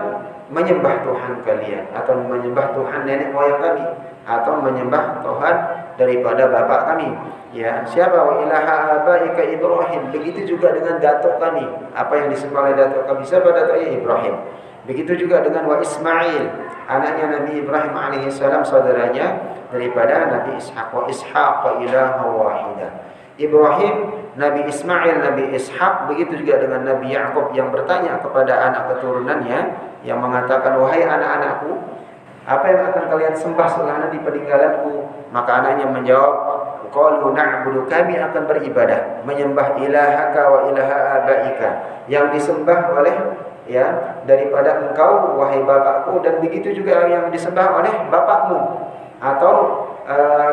menyembah Tuhan kalian atau menyembah Tuhan nenek moyang kami atau menyembah Tuhan daripada bapak kami. Ya, siapa wa ilaha abaika Ibrahim. Begitu juga dengan datuk kami. Apa yang disembah oleh datuk kami? Siapa datuknya? Ibrahim. Begitu juga dengan wa Ismail, anaknya Nabi Ibrahim alaihissalam, saudaranya daripada Nabi Ishaq. Wa Ishaq ilaha wahidah. Ibrahim, Nabi Ismail, Nabi Ishaq, begitu juga dengan Nabi Yakub yang bertanya kepada anak keturunannya yang mengatakan, wahai anak-anakku, apa yang akan kalian sembah setelah nanti peninggalanku? Maka anaknya menjawab, qalu na'budu, kami akan beribadah menyembah ilahaka wa ilaha abaika, yang disembah oleh ya daripada engkau wahai bapakku, dan begitu juga yang disembah oleh bapakmu atau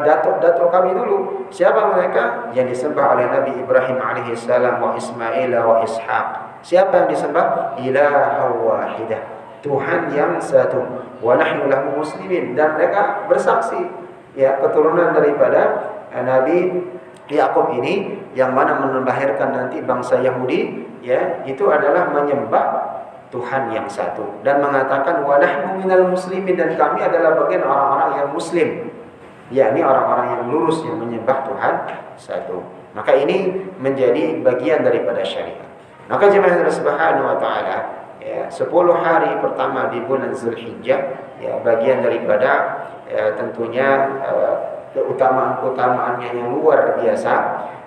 datuk-datuk kami dulu. Siapa mereka? Yang disembah oleh Nabi Ibrahim alaihissalam wa Ismail wa Ishaq. Siapa yang disembah? Ilaha wahidah, Tuhan yang satu. Wa nahnu lahu muslimin, dan mereka bersaksi ya keturunan daripada Nabi Yakub ini yang mana melahirkan nanti bangsa Yahudi ya, itu adalah menyembah Tuhan yang satu dan mengatakan wa nahnu minal muslimin, dan kami adalah bagian orang-orang yang muslim, yakni orang-orang yang lurus yang menyembah Tuhan satu. Maka ini menjadi bagian daripada syariat. Maka jemaah Allah Subhanahu wa taala ya, 10 hari pertama di bulan Zulhijjah ya, bagian daripada tentunya keutamaan-keutamaannya yang luar biasa,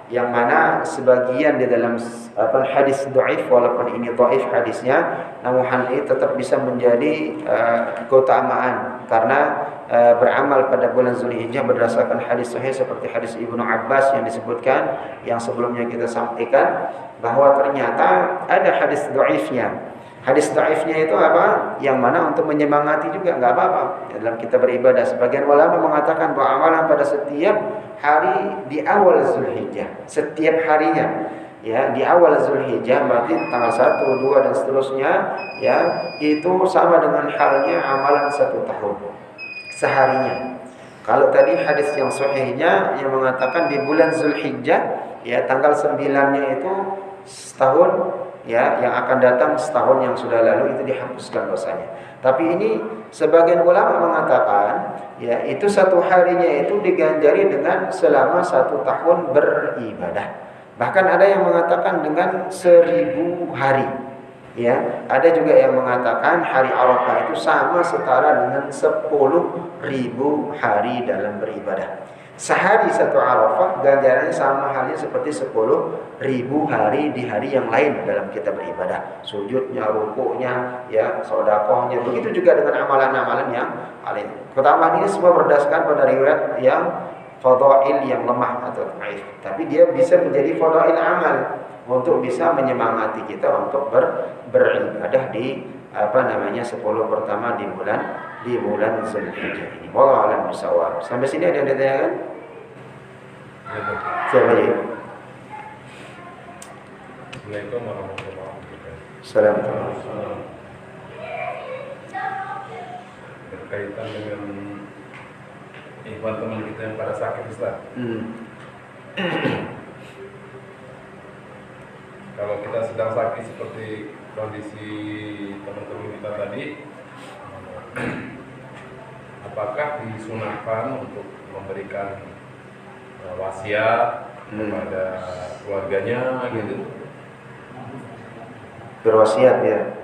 yang mana sebagian di dalam hadis dhaif, walaupun ini dhaif hadisnya, namun hal ini tetap bisa menjadi keutamaan karena beramal pada bulan Zulhijjah berdasarkan hadis sahih seperti hadis Ibnu Abbas yang disebutkan yang sebelumnya kita sampaikan, bahwa ternyata ada hadis dhaifnya. Hadis dhaifnya itu apa? Yang mana untuk menyemangati juga nggak apa-apa dalam kita beribadah. Sebagian ulama mengatakan bahwa amalan pada setiap hari di awal Zulhijjah, setiap harinya ya di awal Zulhijjah, berarti tanggal 1, 2 dan seterusnya ya, itu sama dengan halnya amalan 1 tahun seharinya. Kalau tadi hadis yang sahihnya yang mengatakan di bulan Zulhijjah ya tanggal 9-nya itu setahun ya, yang akan datang setahun yang sudah lalu itu dihapuskan dosanya. Tapi ini sebagian ulama mengatakan ya itu 1 harinya itu diganjari dengan selama 1 tahun beribadah. Bahkan ada yang mengatakan dengan 1000 hari. Ya, ada juga yang mengatakan hari Arafah itu sama setara dengan 10.000 hari dalam beribadah. Sehari 1 Arafah ganjarannya sama halnya seperti 10.000 hari di hari yang lain dalam kita beribadah. Sujudnya, rukuknya, ya, sedekahnya, begitu juga dengan amalan-amalan yang lain. Keutamaan ini semua berdasarkan pada riwayat yang fadail yang lemah atau dhaif. Tapi dia bisa menjadi fadail amal untuk bisa menyemangati kita untuk beribadah di 10 pertama di bulan Zulhijjah ini. Wallahu a'lam bishawab. Sampai sini ada yang ditanyakan? Siapa ya? Assalamualaikum warahmatullahi wabarakatuh. Assalamualaikum. Berkaitan dengan ikhwan teman kita yang pada sakit, Ustaz. Kalau kita sedang sakit seperti kondisi teman-teman kita tadi, apakah disunahkan untuk memberikan wasiat kepada keluarganya gitu? Berwasiat ya.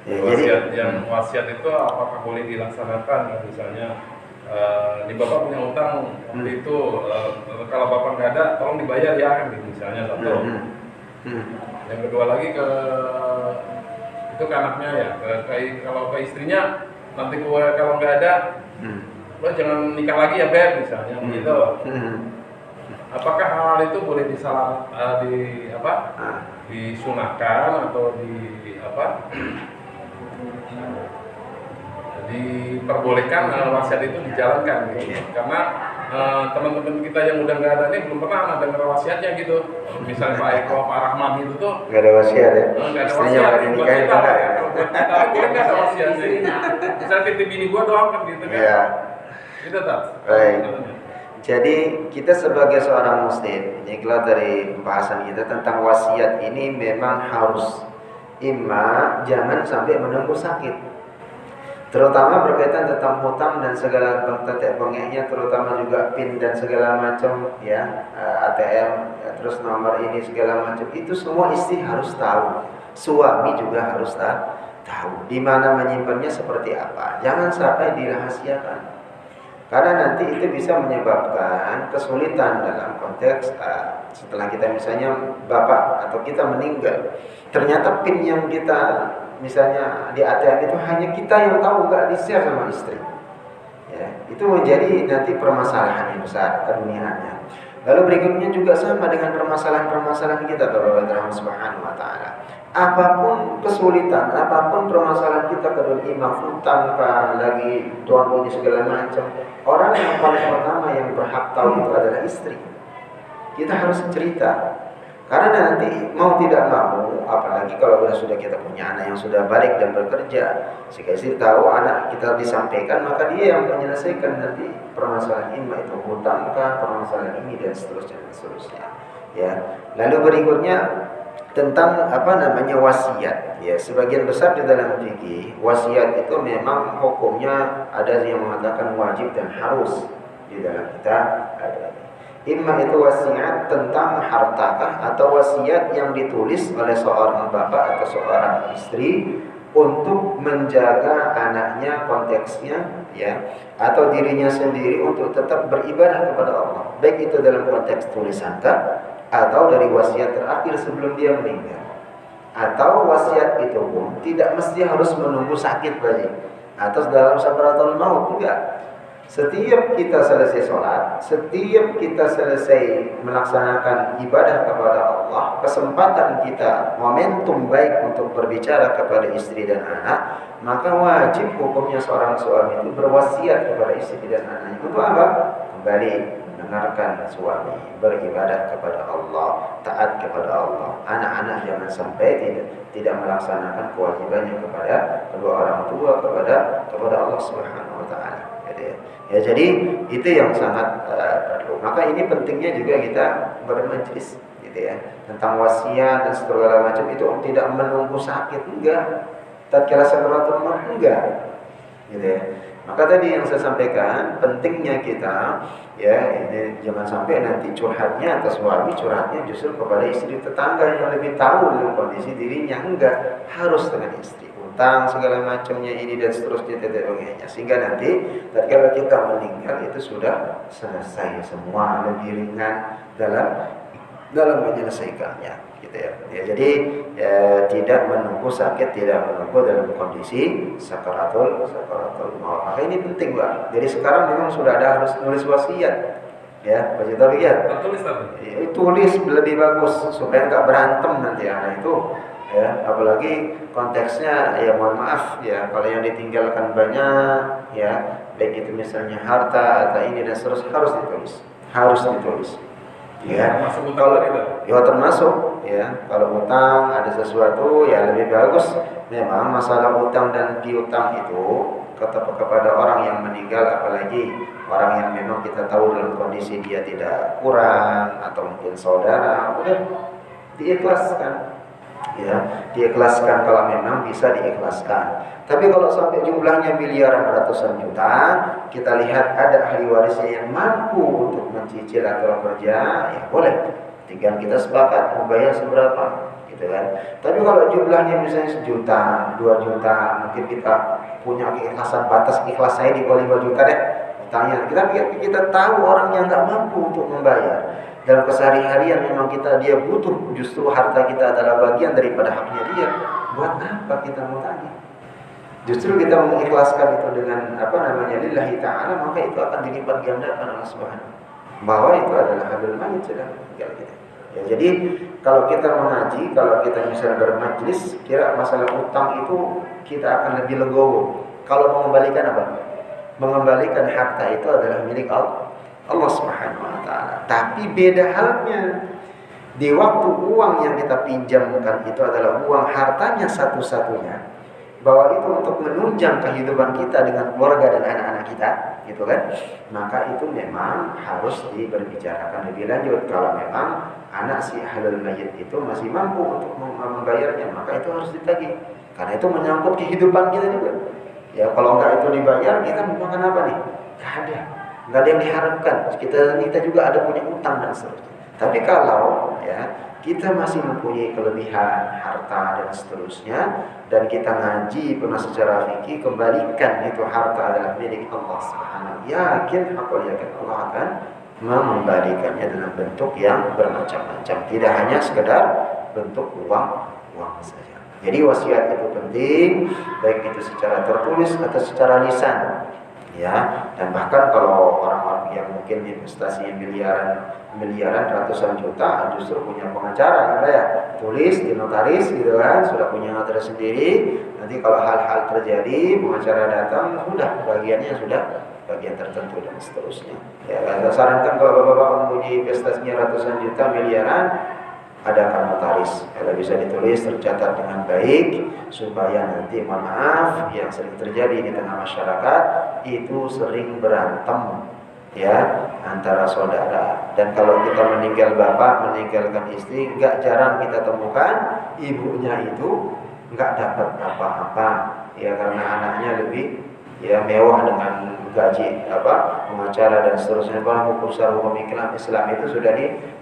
Wasiat yang wasiat itu apakah boleh dilaksanakan? Misalnya di bapak punya utang waktu itu, kalau bapak nggak ada tolong dibayar ya, gitu misalnya satu. Yang kedua lagi itu ke anaknya ya, kalau ke istrinya nanti kalau nggak ada lo jangan nikah lagi ya Beb misalnya begitu. Apakah hal itu boleh disunahkan atau diperbolehkan wasiat itu dijalankan gitu. Karena teman-teman kita yang udah nggak ada ini belum pernah dengar wasiatnya gitu. Misalnya Pak Eko, Pak Rahman itu tuh nggak ada wasiat ya. Nggak ada wasiat. Buat kita ya. Tapi boleh nggak ada wasiatnya? Misalnya titip bini gua doang kan gitu kan? Iya. Itu tak. Baik. Jadi kita sebagai seorang muslim, ini keluar dari pembahasan kita tentang wasiat ini memang harus jangan sampai menunggu sakit. Terutama berkaitan tentang hutang dan segala tetek bengeknya, terutama juga PIN dan segala macam ya, ATM, ya, terus nomor ini segala macam, itu semua istri harus tahu. Suami juga harus tahu di mana menyimpannya seperti apa. Jangan sampai dirahasiakan. Karena nanti itu bisa menyebabkan kesulitan dalam konteks setelah kita misalnya bapak atau kita meninggal, ternyata PIN yang kita misalnya di ATM itu hanya kita yang tahu, nggak di-share sama istri. Ya, itu menjadi nanti permasalahan yang besar keduniaannya. Lalu berikutnya juga sama dengan permasalahan-permasalahan kita kepada Allah Subhanahu wa taala. Apapun kesulitan, apapun permasalahan kita ke dunia, hutang lagi tuan ini segala macam, orang yang paling pertama yang berhak tahu itu adalah istri. Kita harus cerita. Karena nanti mau tidak mau, apalagi kalau sudah kita punya anak yang sudah balik dan bekerja, jika istri tahu anak kita disampaikan, maka dia yang menyelesaikan nanti permasalahan ini, itu hutang permasalahan ini dan seterusnya. Ya. Lalu berikutnya tentang wasiat. Ya, sebagian besar di dalam fikih wasiat itu memang hukumnya ada yang mengatakan wajib dan harus di dalam kita ada. Imma itu wasiat tentang hartakah atau wasiat yang ditulis oleh seorang bapak atau seorang istri untuk menjaga anaknya konteksnya ya, atau dirinya sendiri untuk tetap beribadah kepada Allah. Baik itu dalam konteks tulisan atau dari wasiat terakhir sebelum dia meninggal. Atau wasiat itu pun tidak mesti harus menunggu sakit lagi atau dalam sakaratul maut, enggak. Setiap kita selesai sholat, setiap kita selesai melaksanakan ibadah kepada Allah, kesempatan kita, momentum baik untuk berbicara kepada istri dan anak, maka wajib hukumnya seorang suami itu berwasiat kepada istri dan anaknya. Untuk apa? Kembali mendengarkan suami, beribadah kepada Allah, taat kepada Allah. Anak-anak jangan sampai tidak melaksanakan kewajibannya kepada kedua orang tua, kepada Allah Subhanahu wa taala. Ya, jadi itu yang sangat perlu. Maka ini pentingnya juga kita bermajlis gitu ya, tentang wasiat dan segala macam itu tidak menunggu sakit, enggak. Tatkala sakaratul maut, enggak. Gitu ya. Maka tadi yang saya sampaikan, pentingnya kita ya, ini jangan sampai nanti curhatnya atau suami curhatnya justru kepada istri tetangga yang lebih tahu dalam kondisi dirinya, enggak, harus dengan istri. Utang segala macamnya ini dan seterusnya sehingga nanti tatkala kita meninggal itu sudah selesai semua, lebih ringan dalam menyelesaikannya gitu ya. Jadi tidak menunggu sakit, tidak menunggu dalam kondisi sakaratul maut. Maka ini penting, Pak. Jadi sekarang memang sudah ada harus nulis wasiat. Ya, baca tahu ya. Tulis lebih bagus supaya enggak berantem nanti anak itu. Ya, apalagi konteksnya ya mohon maaf ya, kalau yang ditinggalkan banyak ya, baik itu misalnya harta atau ini dan seterusnya harus ditulis. Ya, kalau ya termasuk ya, kalau utang ada sesuatu ya lebih bagus memang masalah utang dan piutang itu kepada orang yang meninggal, apalagi orang yang memang kita tahu dalam kondisi dia tidak kurang atau mungkin saudara, udah diikhlaskan. Ya, diikhlaskan kalau memang bisa diikhlaskan. Tapi kalau sampai jumlahnya miliaran ratusan juta, kita lihat ada ahli warisnya yang mampu untuk mencicil atau kerja, ya boleh. Tinggal kita sepakat mau bayar seberapa, gitu kan. Tapi kalau jumlahnya misalnya 1 juta, 2 juta, mungkin kita punya keikhlasan, batas ikhlas saya di bawah 5 juta deh. Tanya, kita tahu orang yang nggak mampu untuk membayar. Dalam keseharian memang dia butuh, justru harta kita adalah bagian daripada haknya dia. Buat apa kita mau tanya? Justru kita mengikhlaskan itu dengan lillahi ta'ala, maka itu akan dilipat gandakan Allah Subhanahu. Bahwa itu adalah hablul mayit sudah tinggal kita. Ya, jadi kalau kita mengaji, kalau kita misalnya bermajlis, kira masalah utang itu kita akan lebih legowo. Kalau mengembalikan apa? Mengembalikan harta itu adalah milik Allah Subhanahu wa taala. Tapi beda halnya di waktu uang yang kita pinjamkan itu adalah uang hartanya satu-satunya. bahwa itu untuk menunjang kehidupan kita dengan keluarga dan anak-anak kita, gitu kan? Maka itu memang harus diberbicarakan lebih lanjut. Kalau memang anak si ahlul mayyit itu masih mampu untuk membayarnya, maka itu harus ditagih. Karena itu menyangkut kehidupan kita juga. Ya kalau enggak itu dibayar, kita mau makan apa nih? Nggak ada yang diharapkan. Kita juga ada punya utang dan seterusnya. Tapi kalau ya kita masih mempunyai kelebihan harta dan seterusnya, dan kita ngaji pernah secara fikih, kembalikan itu harta adalah milik Allah Subhanahu. Yakin Allah akan mengembalikannya dalam bentuk yang bermacam-macam, tidak hanya sekedar bentuk uang saja. Jadi wasiat itu penting, baik itu secara tertulis atau secara lisan. Ya, dan bahkan kalau orang-orang yang mungkin investasi miliaran ratusan juta justru punya pengacara, gitu ya, tulis di notaris gitu kan, sudah punya notaris sendiri. Nanti kalau hal-hal terjadi, pengacara datang, bagian tertentu dan seterusnya. Ya, saya sarankan kalau bapak-bapak mempunyai investasinya ratusan juta miliaran, adakan notaris, kalau bisa ditulis tercatat dengan baik supaya nanti, mohon maaf, yang sering terjadi di tengah masyarakat itu sering berantem ya antara saudara. Dan kalau kita meninggal bapak, meninggalkan istri, nggak jarang kita temukan ibunya itu nggak dapat apa-apa ya, karena anaknya lebih ya mewah dengan gaji pengacara dan seterusnya. Kalau hukum Islam itu sudah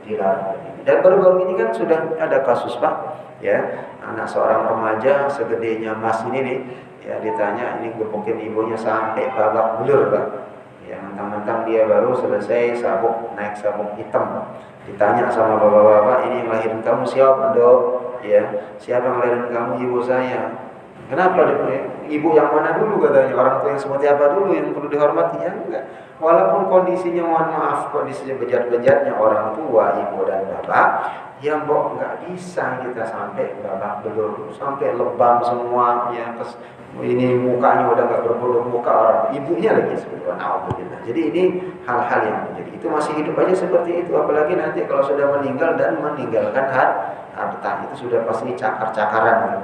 dilarang. Dan baru-baru ini kan sudah ada kasus Pak, ya, anak seorang remaja segedenya Mas ini nih, ya ditanya, ini mungkin ibunya sampai babak belur Pak, ya mentang-mentang dia baru selesai naik sabuk hitam, ditanya sama bapak-bapak, ini yang lahirin kamu siapa Dok? Ya, siapa yang lahirin kamu? Ibu saya. Kenapa ibu yang mana dulu katanya, orang tua yang seperti apa dulu yang perlu dihormati? Ya enggak. Walaupun kondisinya, mohon maaf, kondisinya bejat-bejatnya orang tua, ibu dan bapak, ya mbok nggak bisa kita sampai babak belur, sampai lebam semua, ya ini mukanya udah nggak berbulu muka orang ibunya lagi seperti alhamdulillah. Jadi ini hal-hal yang menjadi itu masih hidup aja seperti itu, apalagi nanti kalau sudah meninggal dan meninggalkan harta, itu sudah pasti cakar-cakaran.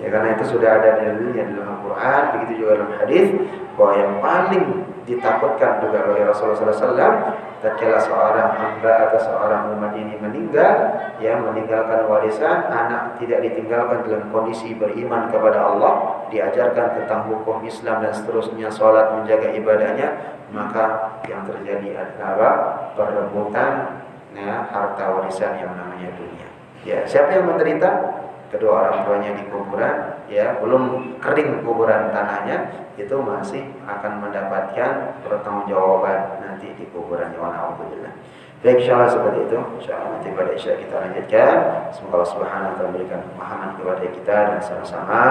Ya, karena itu sudah ada dalilnya dalam Al-Quran, begitu juga dalam hadis, bahwa yang paling ditakutkan juga oleh Rasulullah SAW tatkala seorang hamba atau seorang umat ini meninggal, yang meninggalkan warisan, anak tidak ditinggalkan dalam kondisi beriman kepada Allah, diajarkan tentang hukum Islam dan seterusnya, sholat, menjaga ibadahnya, maka yang terjadi adalah perebutan ya, harta warisan yang namanya dunia. Ya, siapa yang menderita? Kedua orang tuanya di kuburan, ya belum kering kuburan tanahnya, itu masih akan mendapatkan pertanggungjawaban nanti di kuburan. Alhamdulillah. Baik, insyaallah seperti itu. Insyaallah nanti pada isya kita lanjutkan. Semoga Allah Subhanahu wa taala memberikan pemahaman kepada kita, dan sama-sama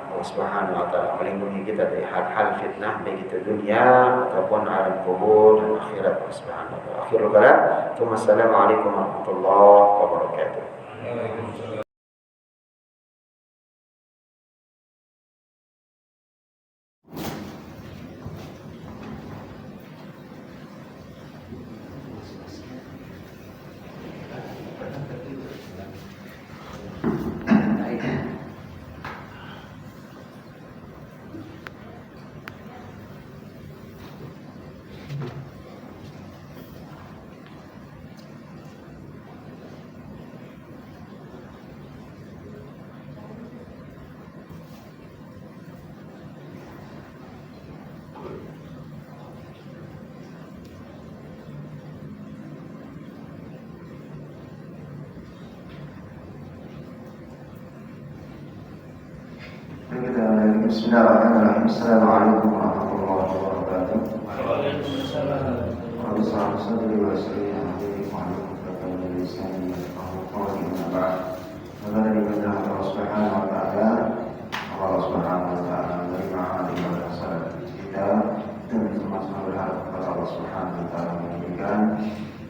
Allah Subhanahu wa taala melindungi kita dari hal-hal fitnah baik itu dunia ataupun alam kubur dan akhirat. Subhanahu wa taala. Akhirul kalam. Wassalamualaikum warahmatullahi wabarakatuh. Waalaikumsalam. Bismillahirrahmanirrahim. Assalamualaikum warahmatullahi wabarakatuh. Waalaikumsalam. Allah Subhanahu wa taala menerima ibadah salat kita, dan sama-sama berharap kepada Allah Subhanahu wa taala memberikan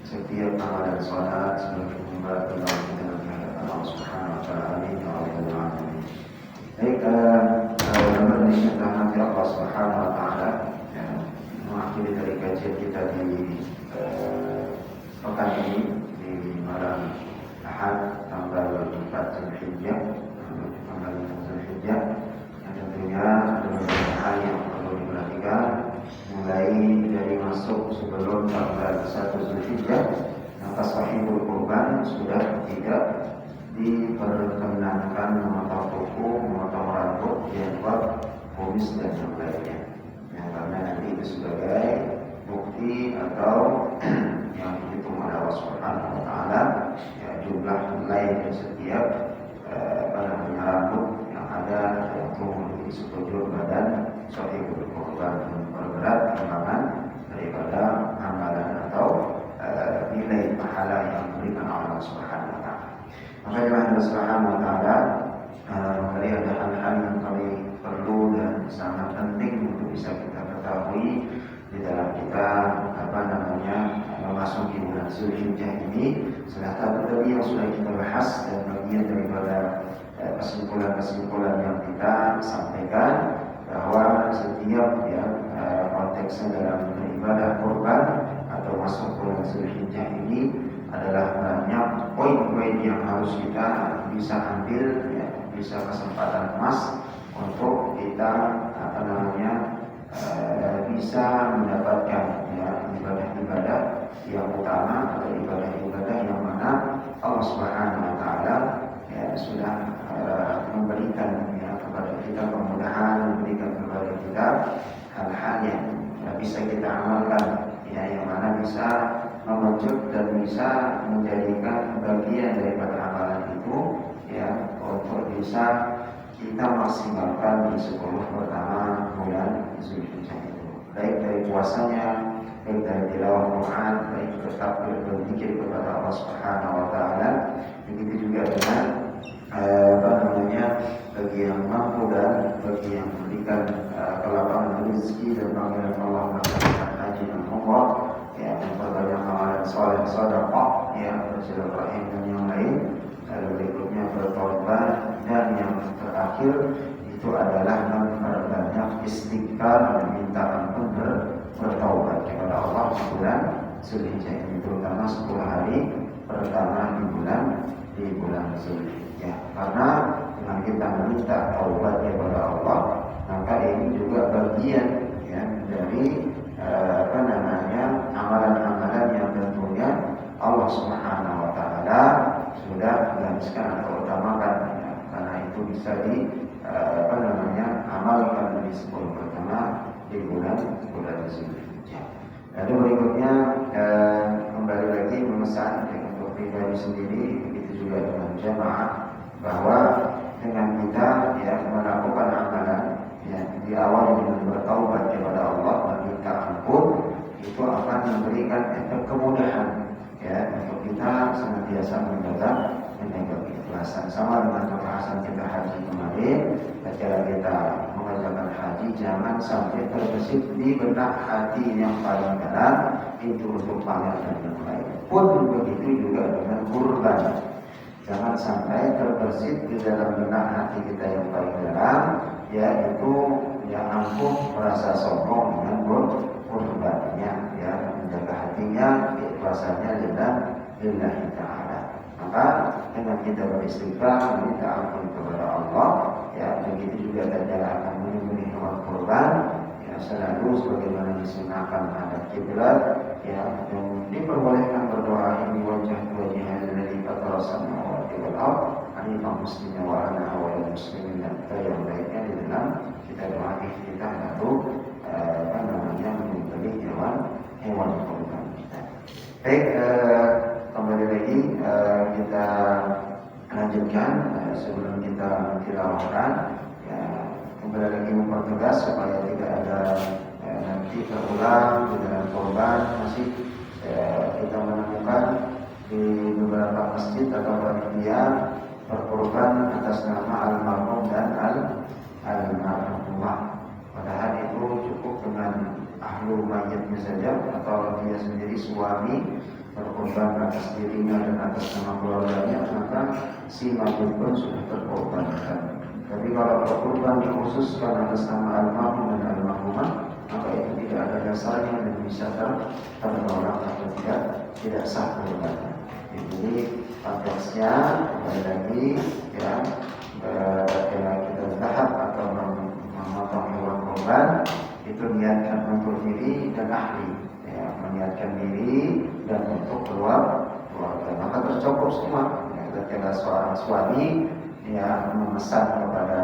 setiap amal dan salat sebagai pembalas kita kepada Allah Subhanahu wa taala. Amin ya rabbal alamin. Baik, nanti Allah Subhanahu wa taala mengakhiri dari kajian kita di pekan ini di malam Ahad tanggal 4 Zulhijjah, yang tentunya sudah tidak diperkenankan memotong kuku, memotong rambut, jenggot, kumis dan yang lainnya. Ya, karena nanti itu sebagai bukti atau yang dihitung oleh Allah Subhanahu wa taala ya, jumlah nilai dari setiap rambut yang ada yang tumbuh di sekujur badan sahih berkorban berberat timbangan daripada amalan atau nilai pahala yang diberikan Allah Subhanahu wa taala. Maka Allah Subhanahu wa taala ada hal-hal yang kami perlu dan sangat penting untuk bisa kita ketahui di dalam kita memasuki bulan Zulhijjah ini. Salah satu tadi yang sudah kita bahas dan bagian daripada kesimpulan-kesimpulan yang kita sampaikan bahwa setiap konteksnya dalam beribadah kurban atau masuk bulan Zulhijjah ini adalah banyak poin-poin yang harus kita bisa ambil ya, bisa kesempatan emas untuk kita bisa mendapatkan ya, ibadah-ibadah yang utama atau ibadah-ibadah yang mana Allah Subhanahu wa taala ya, sudah memberikan ya, kepada kita kemudahan, memberikan kepada kita hal-hal yang bisa kita amalkan ya, yang mana bisa memecut dan bisa menjadikan bagian daripada amalan itu ya, untuk bisa kita maksimalkan di 10 pertama bulan Zulhijjah itu, baik dari puasanya, baik dari tilawah Quran, baik tetap berzikir kepada Allah Subhanahu wa taala. Begitu juga dengan bagi yang mampu dan bagi yang memberikan kelapangan rezeki dan panggilan Allah melaksanakan haji dan umrah ya, memperbanyak amalan saleh, sedekah ya, bersilaturahim dan yang lain. Lalu berikutnya berkorban dan yang terakhir itu adalah memperbanyak istighfar dan minta ampun bertaubat kepada Allah di bulan Zulhijjah ini, terutama 10 hari pertama di bulan Zulhijjah. Karena dengan kita meminta taubat kepada Allah, maka ini juga bagian ya, dari amalan-amalan yang tentunya Allah Subhanahu wa taala sudah gariskan atau utamakan ya, karena itu bisa amalkan di 10 pertama di bulan Zulhijjah. Lalu berikutnya kembali lagi memesan untuk pribadi sendiri, begitu juga dengan jamaah, bahwa dengan kita ya melakukan amalan ya, di awal dengan bertaubat kepada Allah dan minta ampun, itu akan memberikan efek kemudahan ya, untuk kita senantiasa menjaga keikhlasan. Sama dengan pembahasan kita haji kemarin, ketika kita mengerjakan haji, jangan sampai terbesit di benak hati yang paling dalam itu untuk pamer dan yang lain. Pun begitu juga dengan kurban, jangan sampai terbesit di dalam benak hati kita yang paling dalam, yaitu yang angkuh merasa sombong dengan kurbannya ya, menjaga hatinya, keikhlasannya lillahi ta'ala. Maka dengan kita beristighfar, meminta ampun kepada Allah ya, begitu juga kita akan menyembelih hewan kurban ya, selalu sebagaimana disunahkan menghadap kiblat ya, dan diperbolehkan berdoa ini wajah dari fatarasan wa wal Hanifah muslimnya wa ana awal muslimin, dan yang baiknya di dalam kita doa kita lalu menyembelih hewan kurban kita. Baik, kembali lagi kita lanjutkan sebelum kita tilawahkan ya, kembali lagi mempertegas supaya tidak ada nanti terulang di dalam korban. Masih kita menemukan di beberapa masjid atau panitia berkorban atas nama almarhum dan almarhumah, padahal itu cukup dengan ahlu mayatnya saja atau dia sendiri suami berkorban atas dirinya dan atas nama keluarganya, maka si mayat pun sudah terkorbankan. Tapi kalau berkorban dikhususkan atas nama almarhum dan almarhumah, maka itu tidak ada dasarnya dan bisa tertolak atau tidak sah korbannya. Jadi konteksnya kembali lagi ya, kita tahap atau memotong hewan korban itu niatkan untuk diri dan ahli ya, meniatkan diri dan untuk keluarga. Maka terus tercakup semua. Ketika seorang suami yang memesan kepada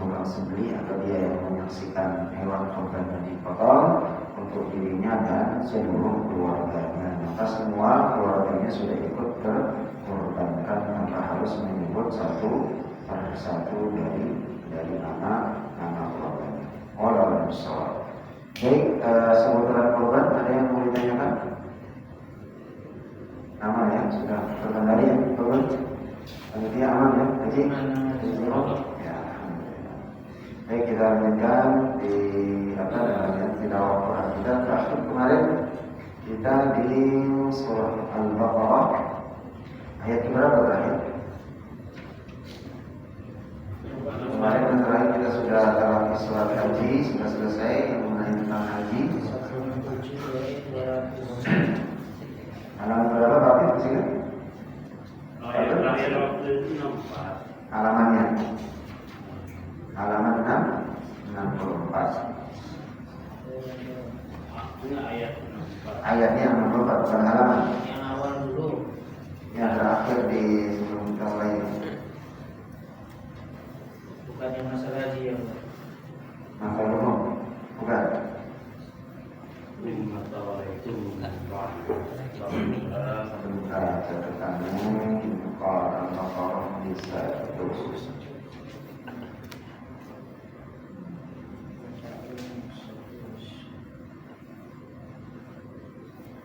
tukang sembelih atau dia yang menyaksikan hewan kurban yang dipotong untuk dirinya dan seluruh keluarganya, maka semua keluarganya sudah ikut terkorbankan tanpa harus menyebut satu persatu dari anak korban. Wallahu a'lam. Baik, seputaran korban ada yang mau ditanyakan? Aman ya, sudah terkendali ya korban? Berarti aman ya, Haji? Ya, alhamdulillah. Baik, kita lanjutkan di tilawah Quran kita. Terakhir kemarin kita di surah Al-Baqarah ayat berapa terakhir? Kemarin yang terakhir kita sudah dalam surat haji, sudah selesai yang mengenai tentang haji. Halaman berapa Pak? Masih kan? Halamannya halaman 64. Ayatnya 64 bukan halaman. Yang awal dulu. Yang terakhir di sebelum kita mulai. Bukan yang masalah haji ya. Masalah umum, bukan. Bukan catatannya Al-Baqarah bisa terus.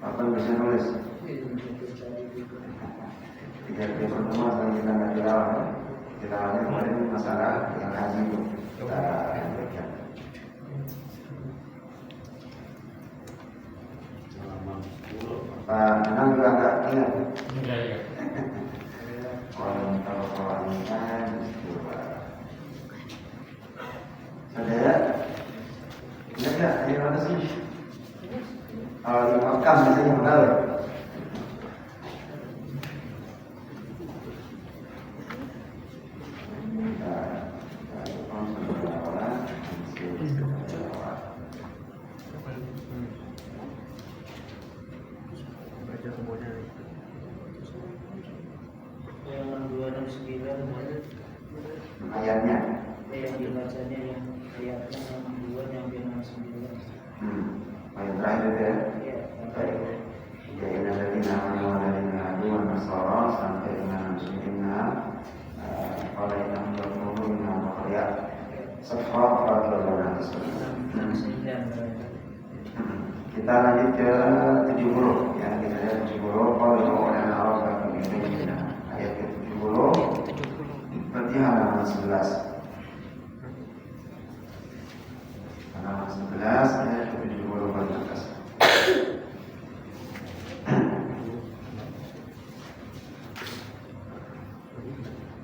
Apa bisa nulis? Tidak ada pertemuan kalau kita nggak tilawah. Tilawahnya kemarin masalah yang haji itu kita sampaikan. Pak Anang juga nggak ingat. Kalau ingat, saudara, ingat nggak? Ini mana sih? Di Mekah biasanya benar. Yang 269 Ayatnya. yang dibacanya yang ayatnya yang 2 yang 269. Ayat terakhir itu ya. Iya. Baik. Jadi dari nama dari Nabi Muhammad sampai dengan Sayyidina pada yang berhubung dengan Maria Safra radhiyallahu anhu. Kita lanjut ke 70 ya, kita lihat 70 kalau orang Arab akan ini ayat ke 70 berarti halaman 11. Halaman 11 ayat ke 70 bagian atas.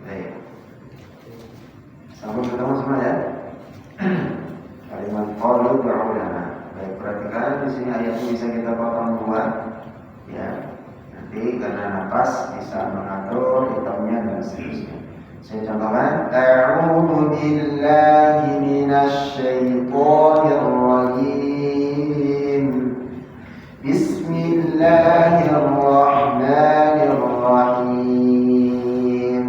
Baik. Sampai ketemu semua ya. Kalimat qalu du'u lana. Baik, perhatikan di sini ayatnya bisa kita potong dua, ya. Nanti karena nafas bisa mengatur hitamnya dan seterusnya. Saya contohkan. A'udzu billahi minasy syaithanir rajim. Bismillahirrahmanirrahim.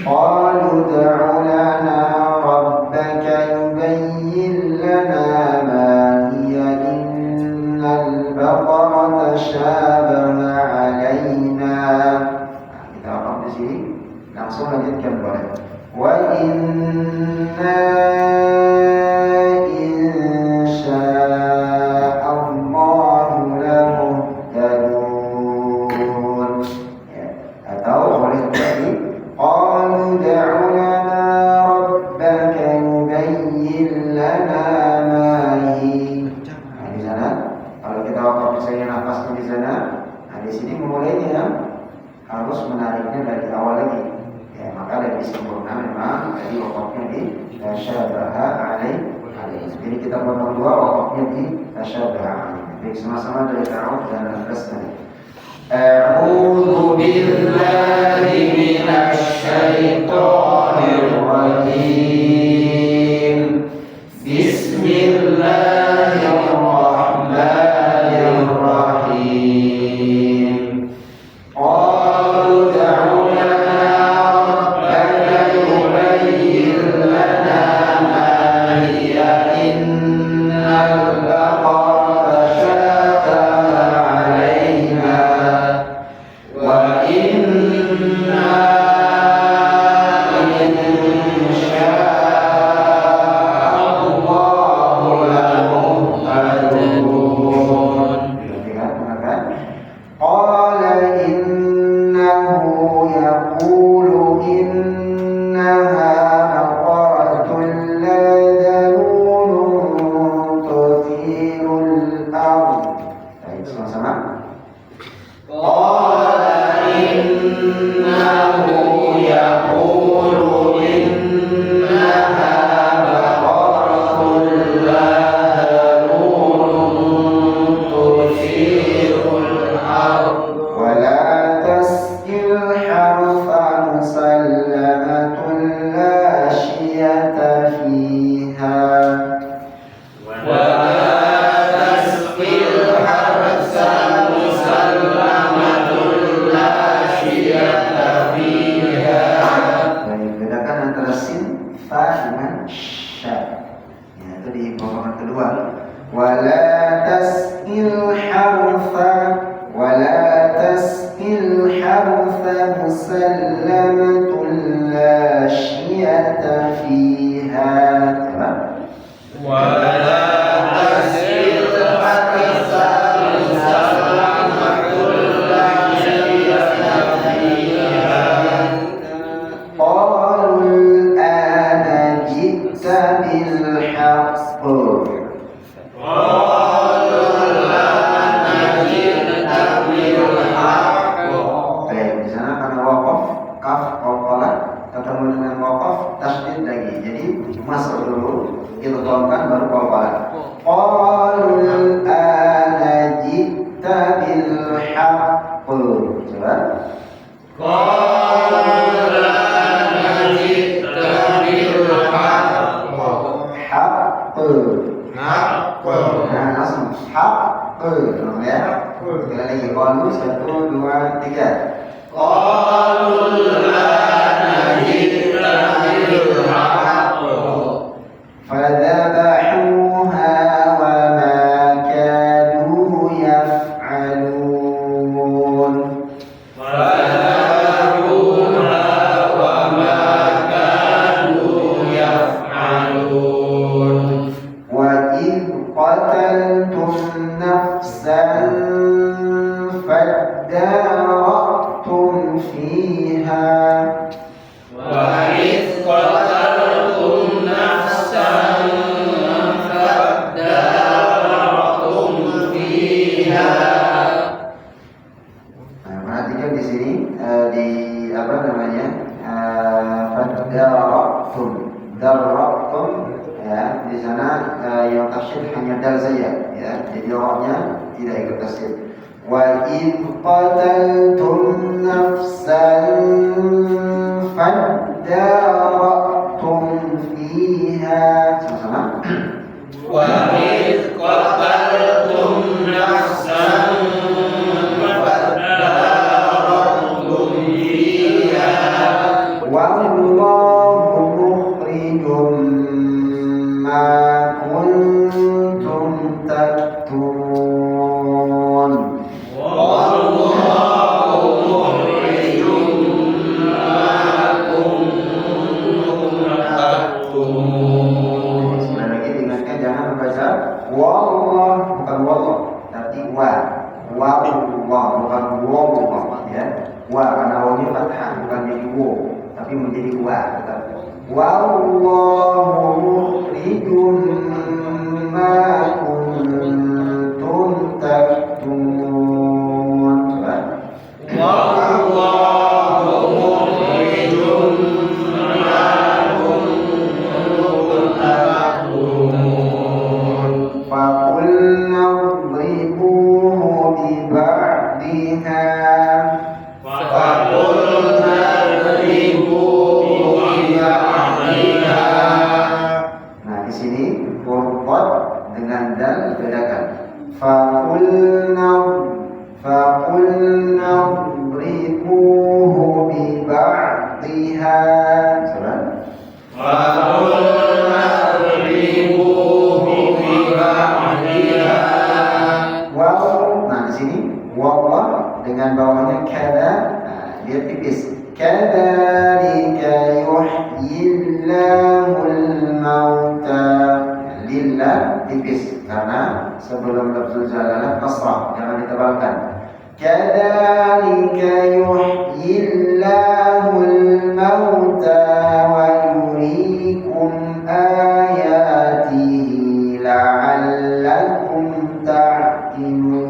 Qalu du'u lana rabbaka yubayyin lana ma al-Baqarah tashabaha alaina. Kita apa di sini? Langsung lanjutkan boleh. Wa inna insya'allahu lamuhtadun. Ya. Atau boleh jadi qalu da'u lana rabbaka yubayyin lana ma hi. Nah, di sana kalau kita wakaf misalnya nafasnya di sana, nah di sini memulainya harus menariknya dari awal lagi. Ya, maka dari sempurna memang tadi wakafnya di tasyabaha alaih. Jadi kita potong dua wakafnya di tasyabaha alaih. Baik, sama-sama dari ta'awud dan nafas tadi. A'udzu billahi minasy syaithanir rajim. Bismillahirrahmanirrahim. Qalu Dengan kadzalika yuhyillahul mauta. Lillah tipis karena sebelum lafzul jalalah kasrah, jangan ditebalkan. Kadzalika yuhyillahul mauta wa yuriikum ayatihi la'allakum ta'qilun.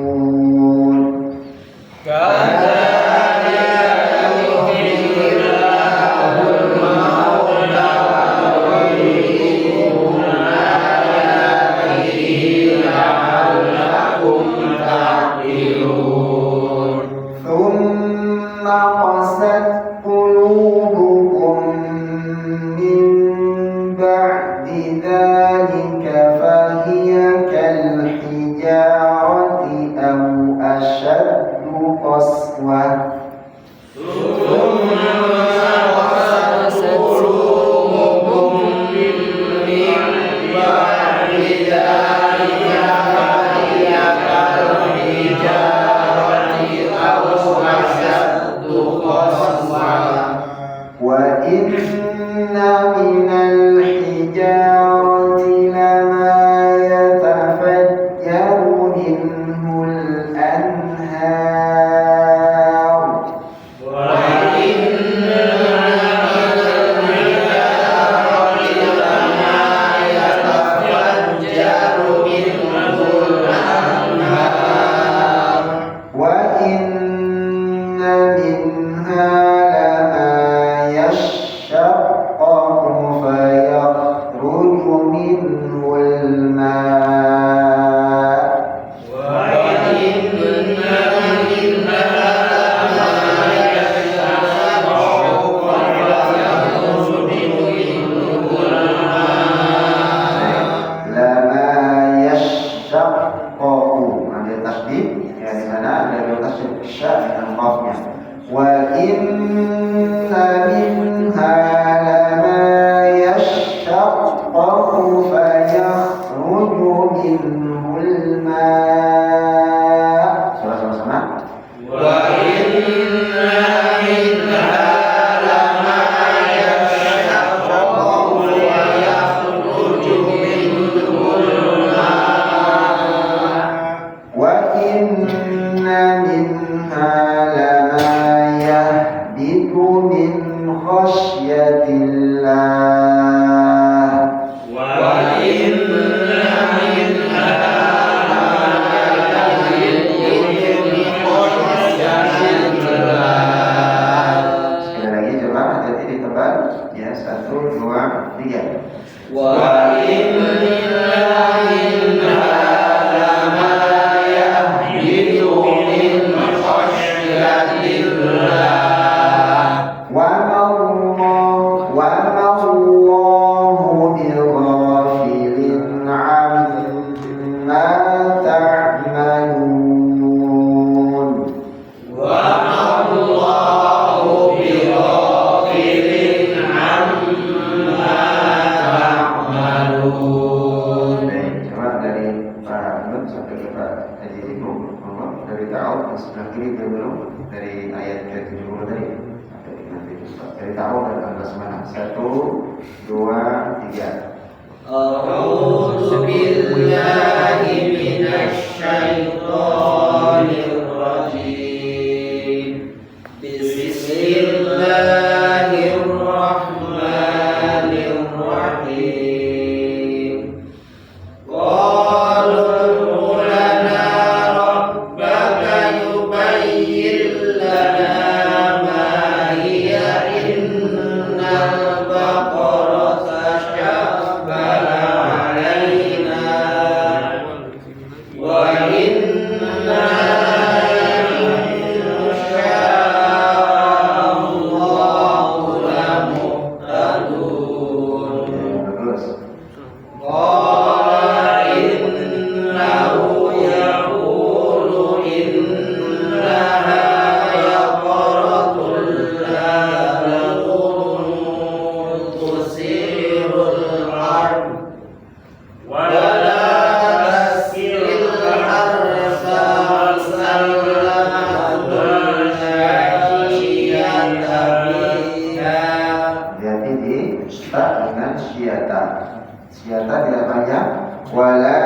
Masyata tidak panjang. Wala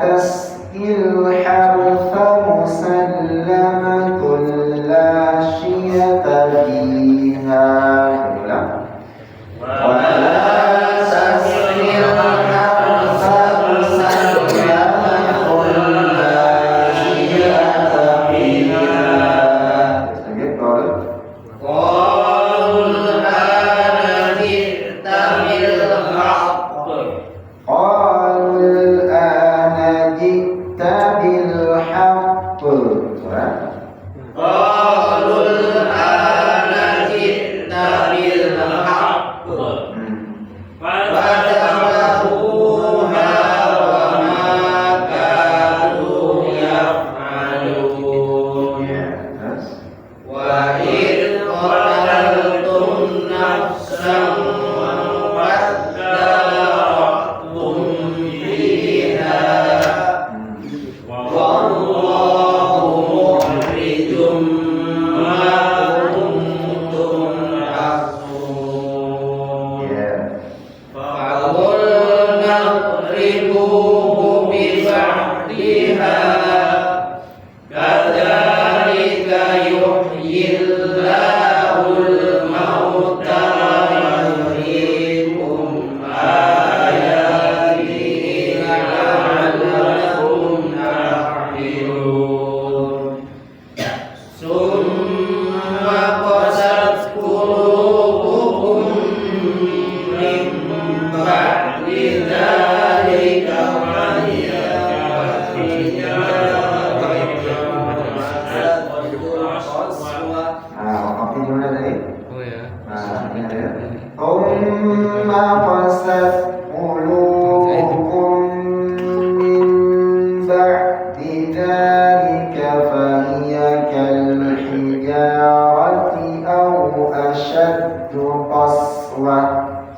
tasqil harfa musallama kulla syiyata biha. Ulang. Wala tasqil harfa musallama kulla syiyata biha.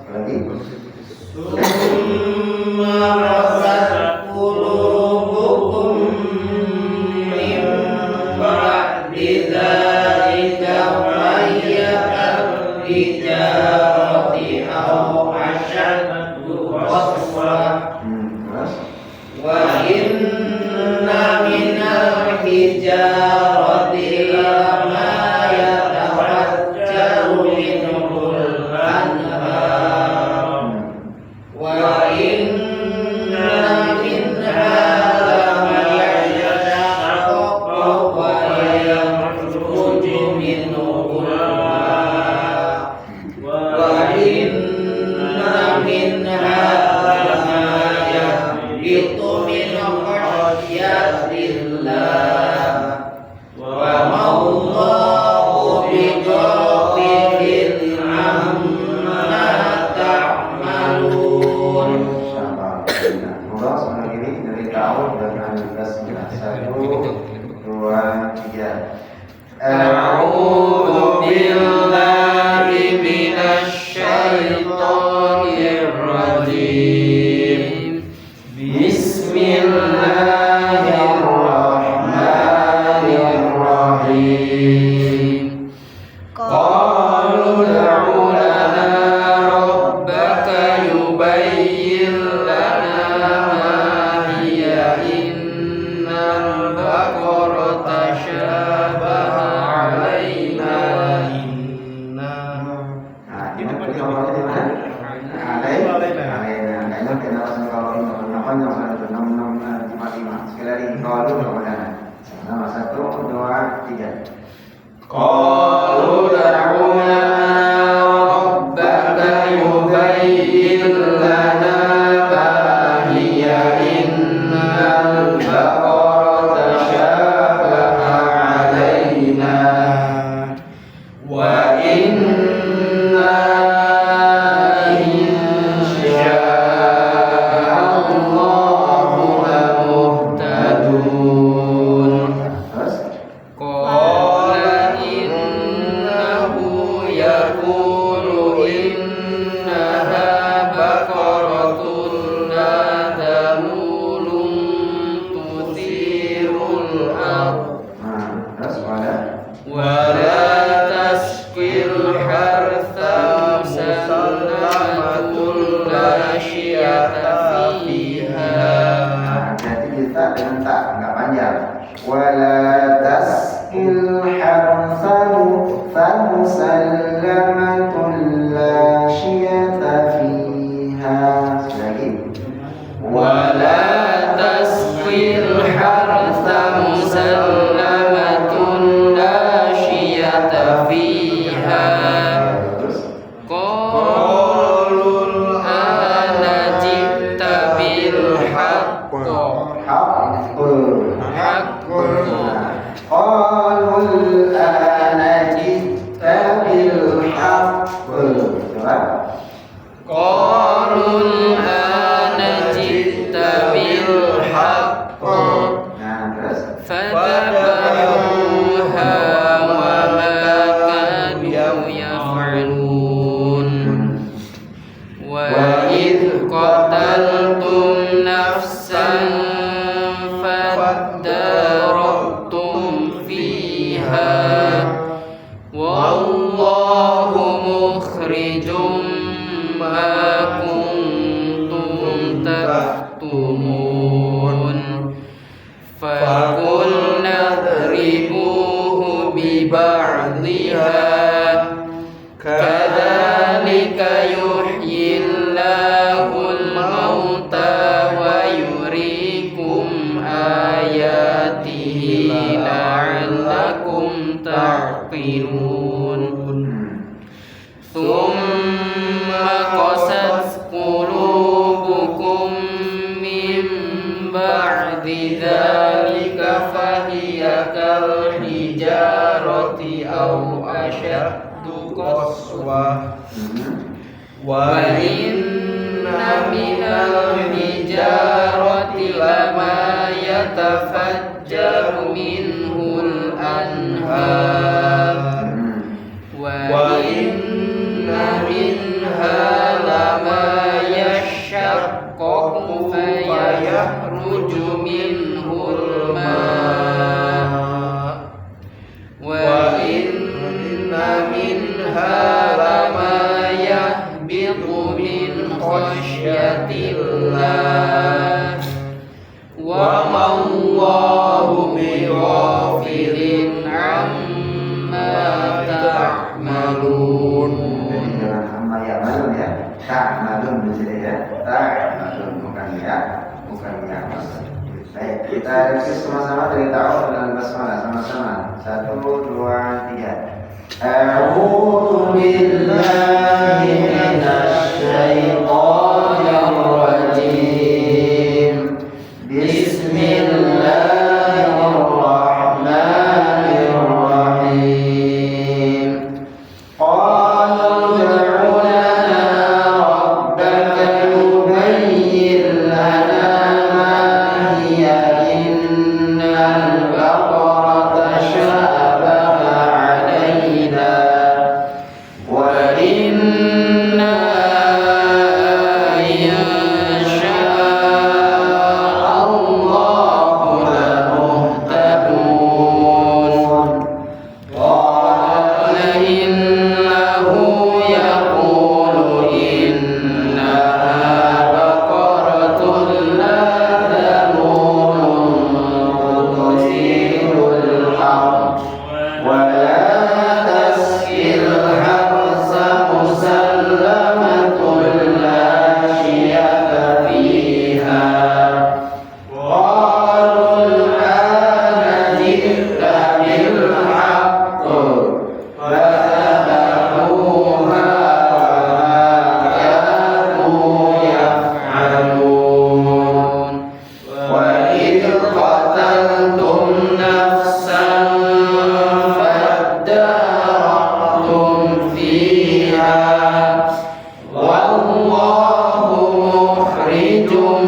Lagi kalau wala tasqil panjang. Wala tasqil harfa musallamatun la syiyata fiha. Lagi. Wala tasqil harfa musallamatun la syiyata fiha. Qalul ana ji'ta bil haqqi. Qalul ana ji'ta bil haqqi. Qalul ana ji'ta bil haqqi. Nah, terus Fadabahuha wa ma kanu yaf'alun. Wa idh qataltum nafsan fadara'tum fiha wallahu mukhrijum ma kuntum taktumun. Fakulna dribuhu biba'dihha kadzalika yuhyillahul mauta wa yuriikum ayatihi la'allakum ta'qilun. Tsumma qasat qulubukum min ba'di dzalika fahiya kal hijarati aw ashaddu qaswa. Wa inna minal hijarati lama yatafajjaru minhul anhar. Wa inna minha lama yashaqqaqu fayakhruju minhul ma'. Wa inna minha lama yahbitu min khashyatillah. Wa ma'allahu bighafilin amma ta'malun. jangan amma ya malun ya. Ta'malun di sini ya. Ta'malun bukan ya. Baik, kita review sama-sama dari ta'awudz dengan basmalah sama-sama. 1, 2, 3. A'udzu billahi minasy syaithanir rajim. Bismillahirrahmanirrahim. Qalu ud'u lana rabbaka yubayyin lana ma hiya innal baqara tashabaha 'alaina wa inna insha'allahu lamuhtadun. Qala innahu yaqulu innaha baqaratun la dhalulun tusirul ardh wa la taskil harsa musallamatun la syiyata fiha. Qalul ana ji'ta bil haqqi fadabahuha wa ma kanu yaf'alun. Wa idh qataltum nafsan fadara'tum fiha wallahu mukhrijum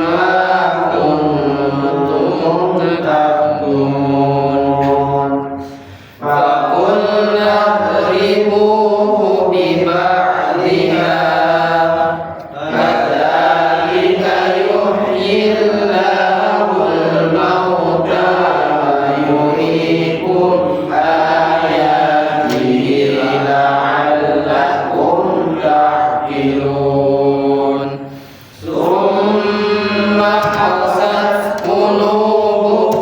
ma kuntum taktumun. Fakulna dribuhu biba'dihha kadzalika yuhyillahul mauta wa yuriikum ayatihi la'allakum ta'qilun. Tsumma qasat qulubukum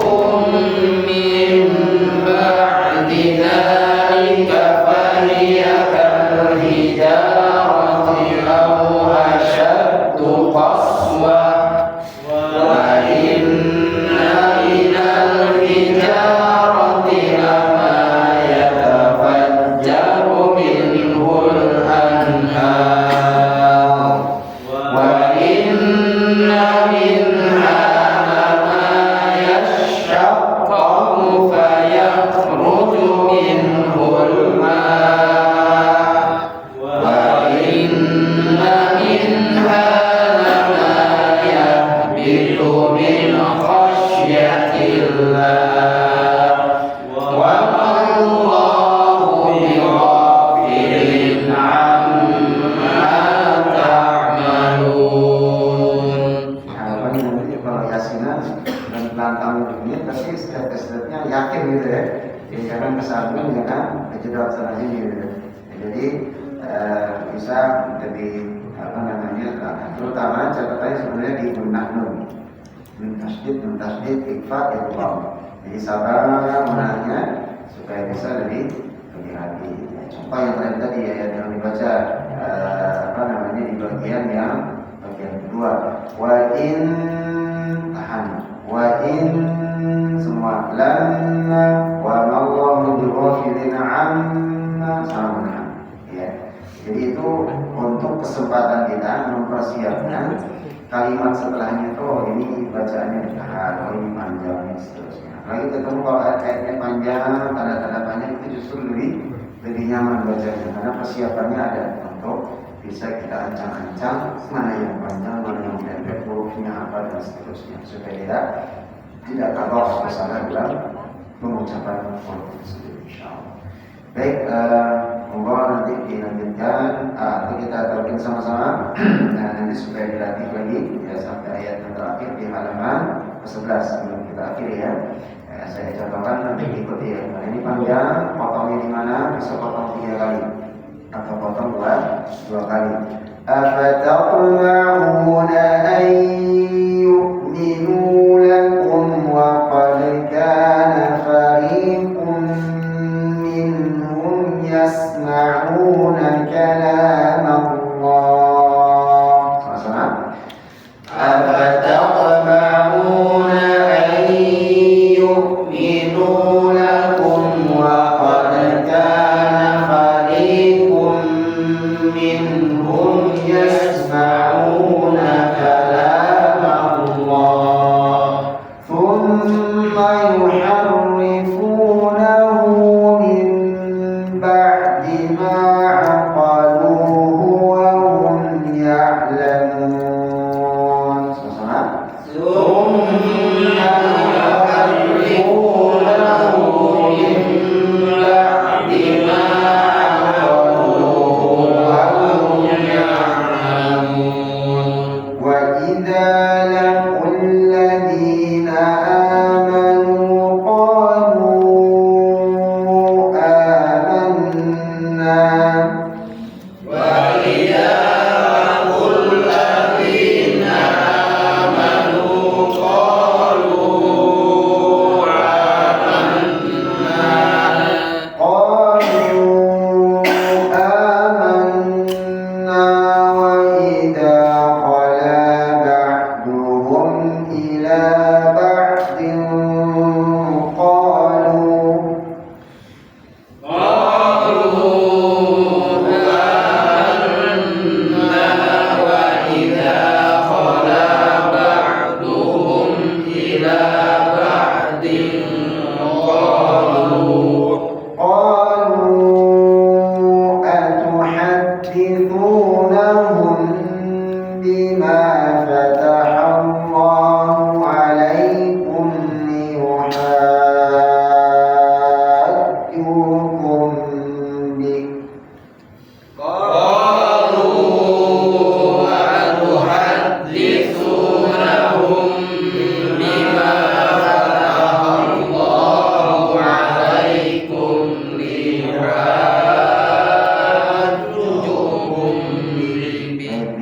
kesalahan dengan kejedot sana sini. Jadi bisa lebih terutama catatannya sebenarnya di nun tasdid ikfa idgham. Jadi sabar menanya supaya bisa lebih hati. Contoh yang tadi ayat yang dibaca di bagian kedua. Wa in semua lamma wa mallahu bighafilin amma sama. Ya. Jadi itu untuk kesempatan kita mempersiapkan kalimat setelahnya itu ini bacaannya ditahan, ini panjang dan seterusnya. Lagi ketemu kalau ayatnya panjang, tanda-tanda panjang itu justru lebih nyaman bacanya karena persiapannya ada untuk bisa kita ancang-ancang mana yang panjang, mana yang pendek, hurufnya apa dan seterusnya supaya tidak kabur kesalahan dalam pengucapan huruf tersebut. Insyaallah. Baik, monggo nanti dilanjutkan atau kita teruskan sama-sama. Nah, nanti supaya dilatih lagi ya sampai ayat yang terakhir di halaman ke-11 sebelum kita akhiri ya. Saya contohkan nanti ikuti ya. Nah, ini panjang, potongnya di mana? Bisa potong 3 kali atau potong 2 kali. Afataqma'una an yu'minu lakum wa qad kana fariqun minhum yasma'una kalam Allah. Sama-sama. Afataqma'una an yu'minu lakum wa qad kana fariqun minhum yasma'una kalam Allah thumma yuharrifunahu min ba'di ma 'aqaluhu wa hum ya'lamun. Sama-sama. Thumma yuharrifunahu min ba'di ma 'aqaluhu wa hum ya'lamun. Wa idza laqul ladina amanu qalu amanna wa idza laqul ladina amanu qalu amanna wa idza khala ba'duhum ila ba'din qalu أتحدثونهم بما فتح الله عليكم ليحاجوكم به.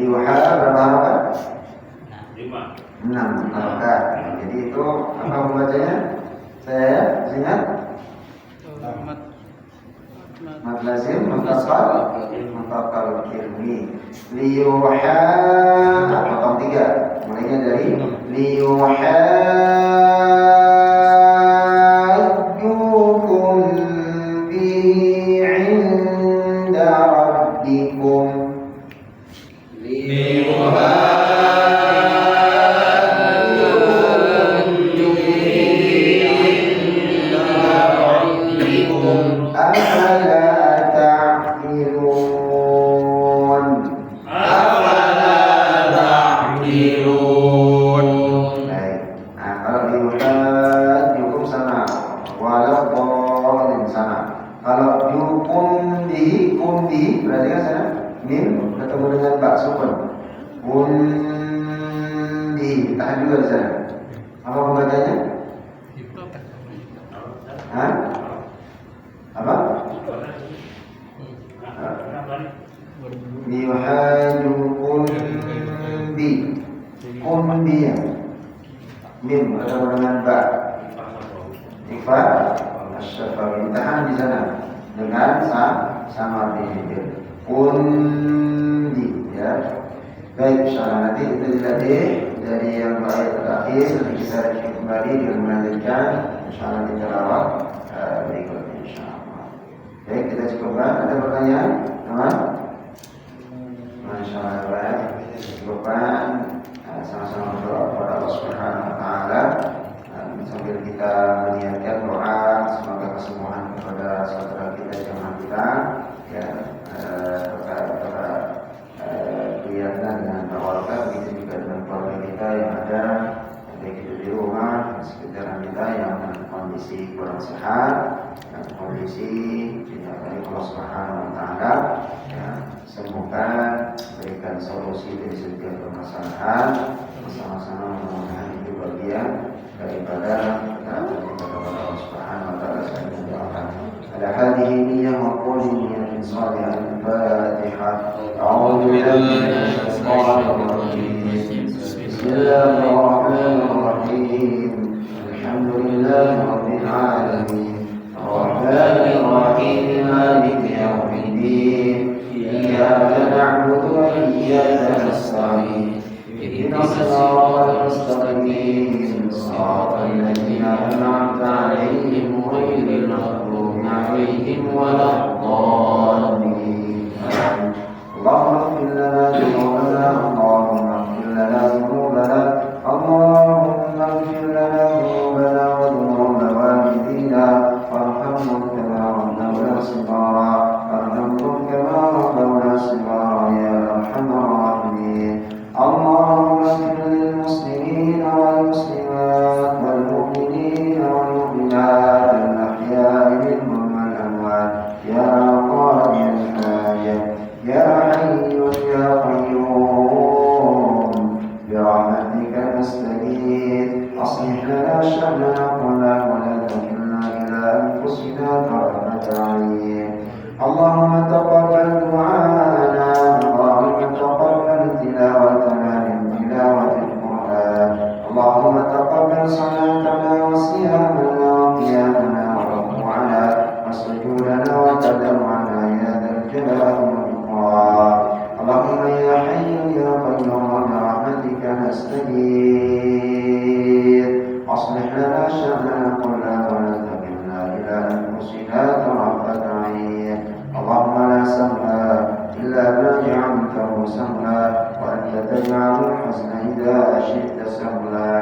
Liuha berapa harakat? 6 harakat. Jadi itu apa membacanya? Saya ingat mad lazim muntaqal kirmi. Liuha potong 3. Mulainya dari liyuhajjukum bihi 'inda rabbikum. Afala ta'qilun. Baik. Nah, kalau liyuhajjukum sama, walau dhalin sama. Kalau yukum bihi berarti kan sana mim ketemu dengan ba sukun. Bihi tahan juga di sana. Apa pembacanya? Yuhajukum bi. Kun bi. Mim atau dengan ba. Ifa asy-syafawi. Tahan di sana dengan sama fi'il. Kun bi ya. Baik, insyaallah nanti itu dilatih dari yang ayat terakhir kita review kembali dengan melanjutkan insyaallah di tilawah berikutnya insyaallah. Baik, kita cukupkan. Ada pertanyaan, teman? Masyaallah baik. Cukupkan. Sama-sama berdoa kepada Allah Subhanahu wa taala sambil kita meniatkan doa semoga kesembuhan kepada saudara kita jemaah kita ya kelihatan dengan tawarkan begitu juga dengan keluarga kita yang ada baik itu di rumah sekitaran kita yang kondisi kurang sehat dan kondisi dinyatakan Allah Subhanahu wa taala ya sembuhkan berikan solusi dari setiap permasalahan bersama-sama mudah-mudahan itu bagian daripada ketaatan kepada Allah Subhanahu wa taala saya mendoakan ala hadhihi niyyah wa qawli niyyatin salihah al-fatihah a'udzu billahi minasyaitonir rajim bismillahirrahmanirrahim alhamdulillahi rabbil alamin arrahmanir rahim maliki yaumiddin iyyaka na'budu wa iyyaka nasta'in ihdinas siratal mustaqim siratal ladzina an'amta 'alaihim ghairil maghdubi 'alaihim waladdallin اللهم اغفر لنا ذنوبنا اللهم اغفر لنا ذنوبنا اللهم اغفر لنا ذنوبنا وذنوب والدينا وارحمهم كما ربونا صغارا وارحمهم كما ربونا صغارا يا ارحم الراحمين اللهم اغفر للمسلمين والمسلمات والمؤمنين والمؤمنات الاحياء منهم والاموات يا قاضي الحاجات يا حي يا قيوم برحمتك نستغيث أصلح لنا شأننا كله ولا تكلنا إلى أنفسنا طرفة عين اللهم تقبل دعاءنا اللهم تقبل تلاوتنا من تلاوة القرآن اللهم تقبل صلاتنا وصيامنا وقيامنا وركوعنا وسجودنا وتضرعنا يا ذا الجلال اللهم يا حي يا قيوم برحمتك نستغيث أصلح لنا شأننا كله ولا تكلنا إلى أنفسنا طرفة عين اللهم لا سهل إلا ما جعلته سهلا وأنت تجعل الحزن إذا شئت سهلا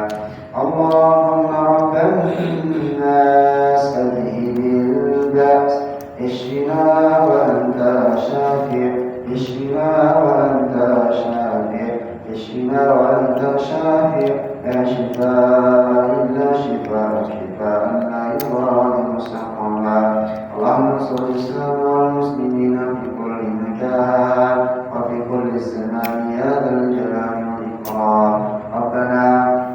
اللهم رب الناس أذهب البأس اشفنا وأنت شافع اشفنا وأنت شافع اشفنا وأنت شافع لا شفاء إلا شفاء شفاء لا يغادر سقما اللهم انصر الإسلام والمسلمين في كل مكان وفي كل زمان يا ذا الجلال والإكرام ربنا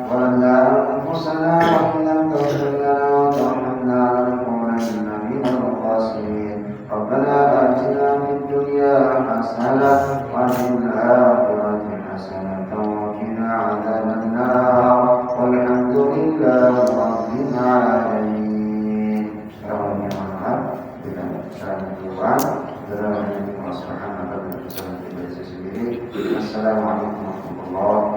ظلمنا أنفسنا وإن لم تغفر لنا وترحمنا لنكونن من الخاسرين ربنا آتنا في الدنيا حسنة وفي الآخرة حسنة وقنا عذاب النار والحمد لله رب العالمين. Assalamualaikum warahmatullahi wabarakatuh.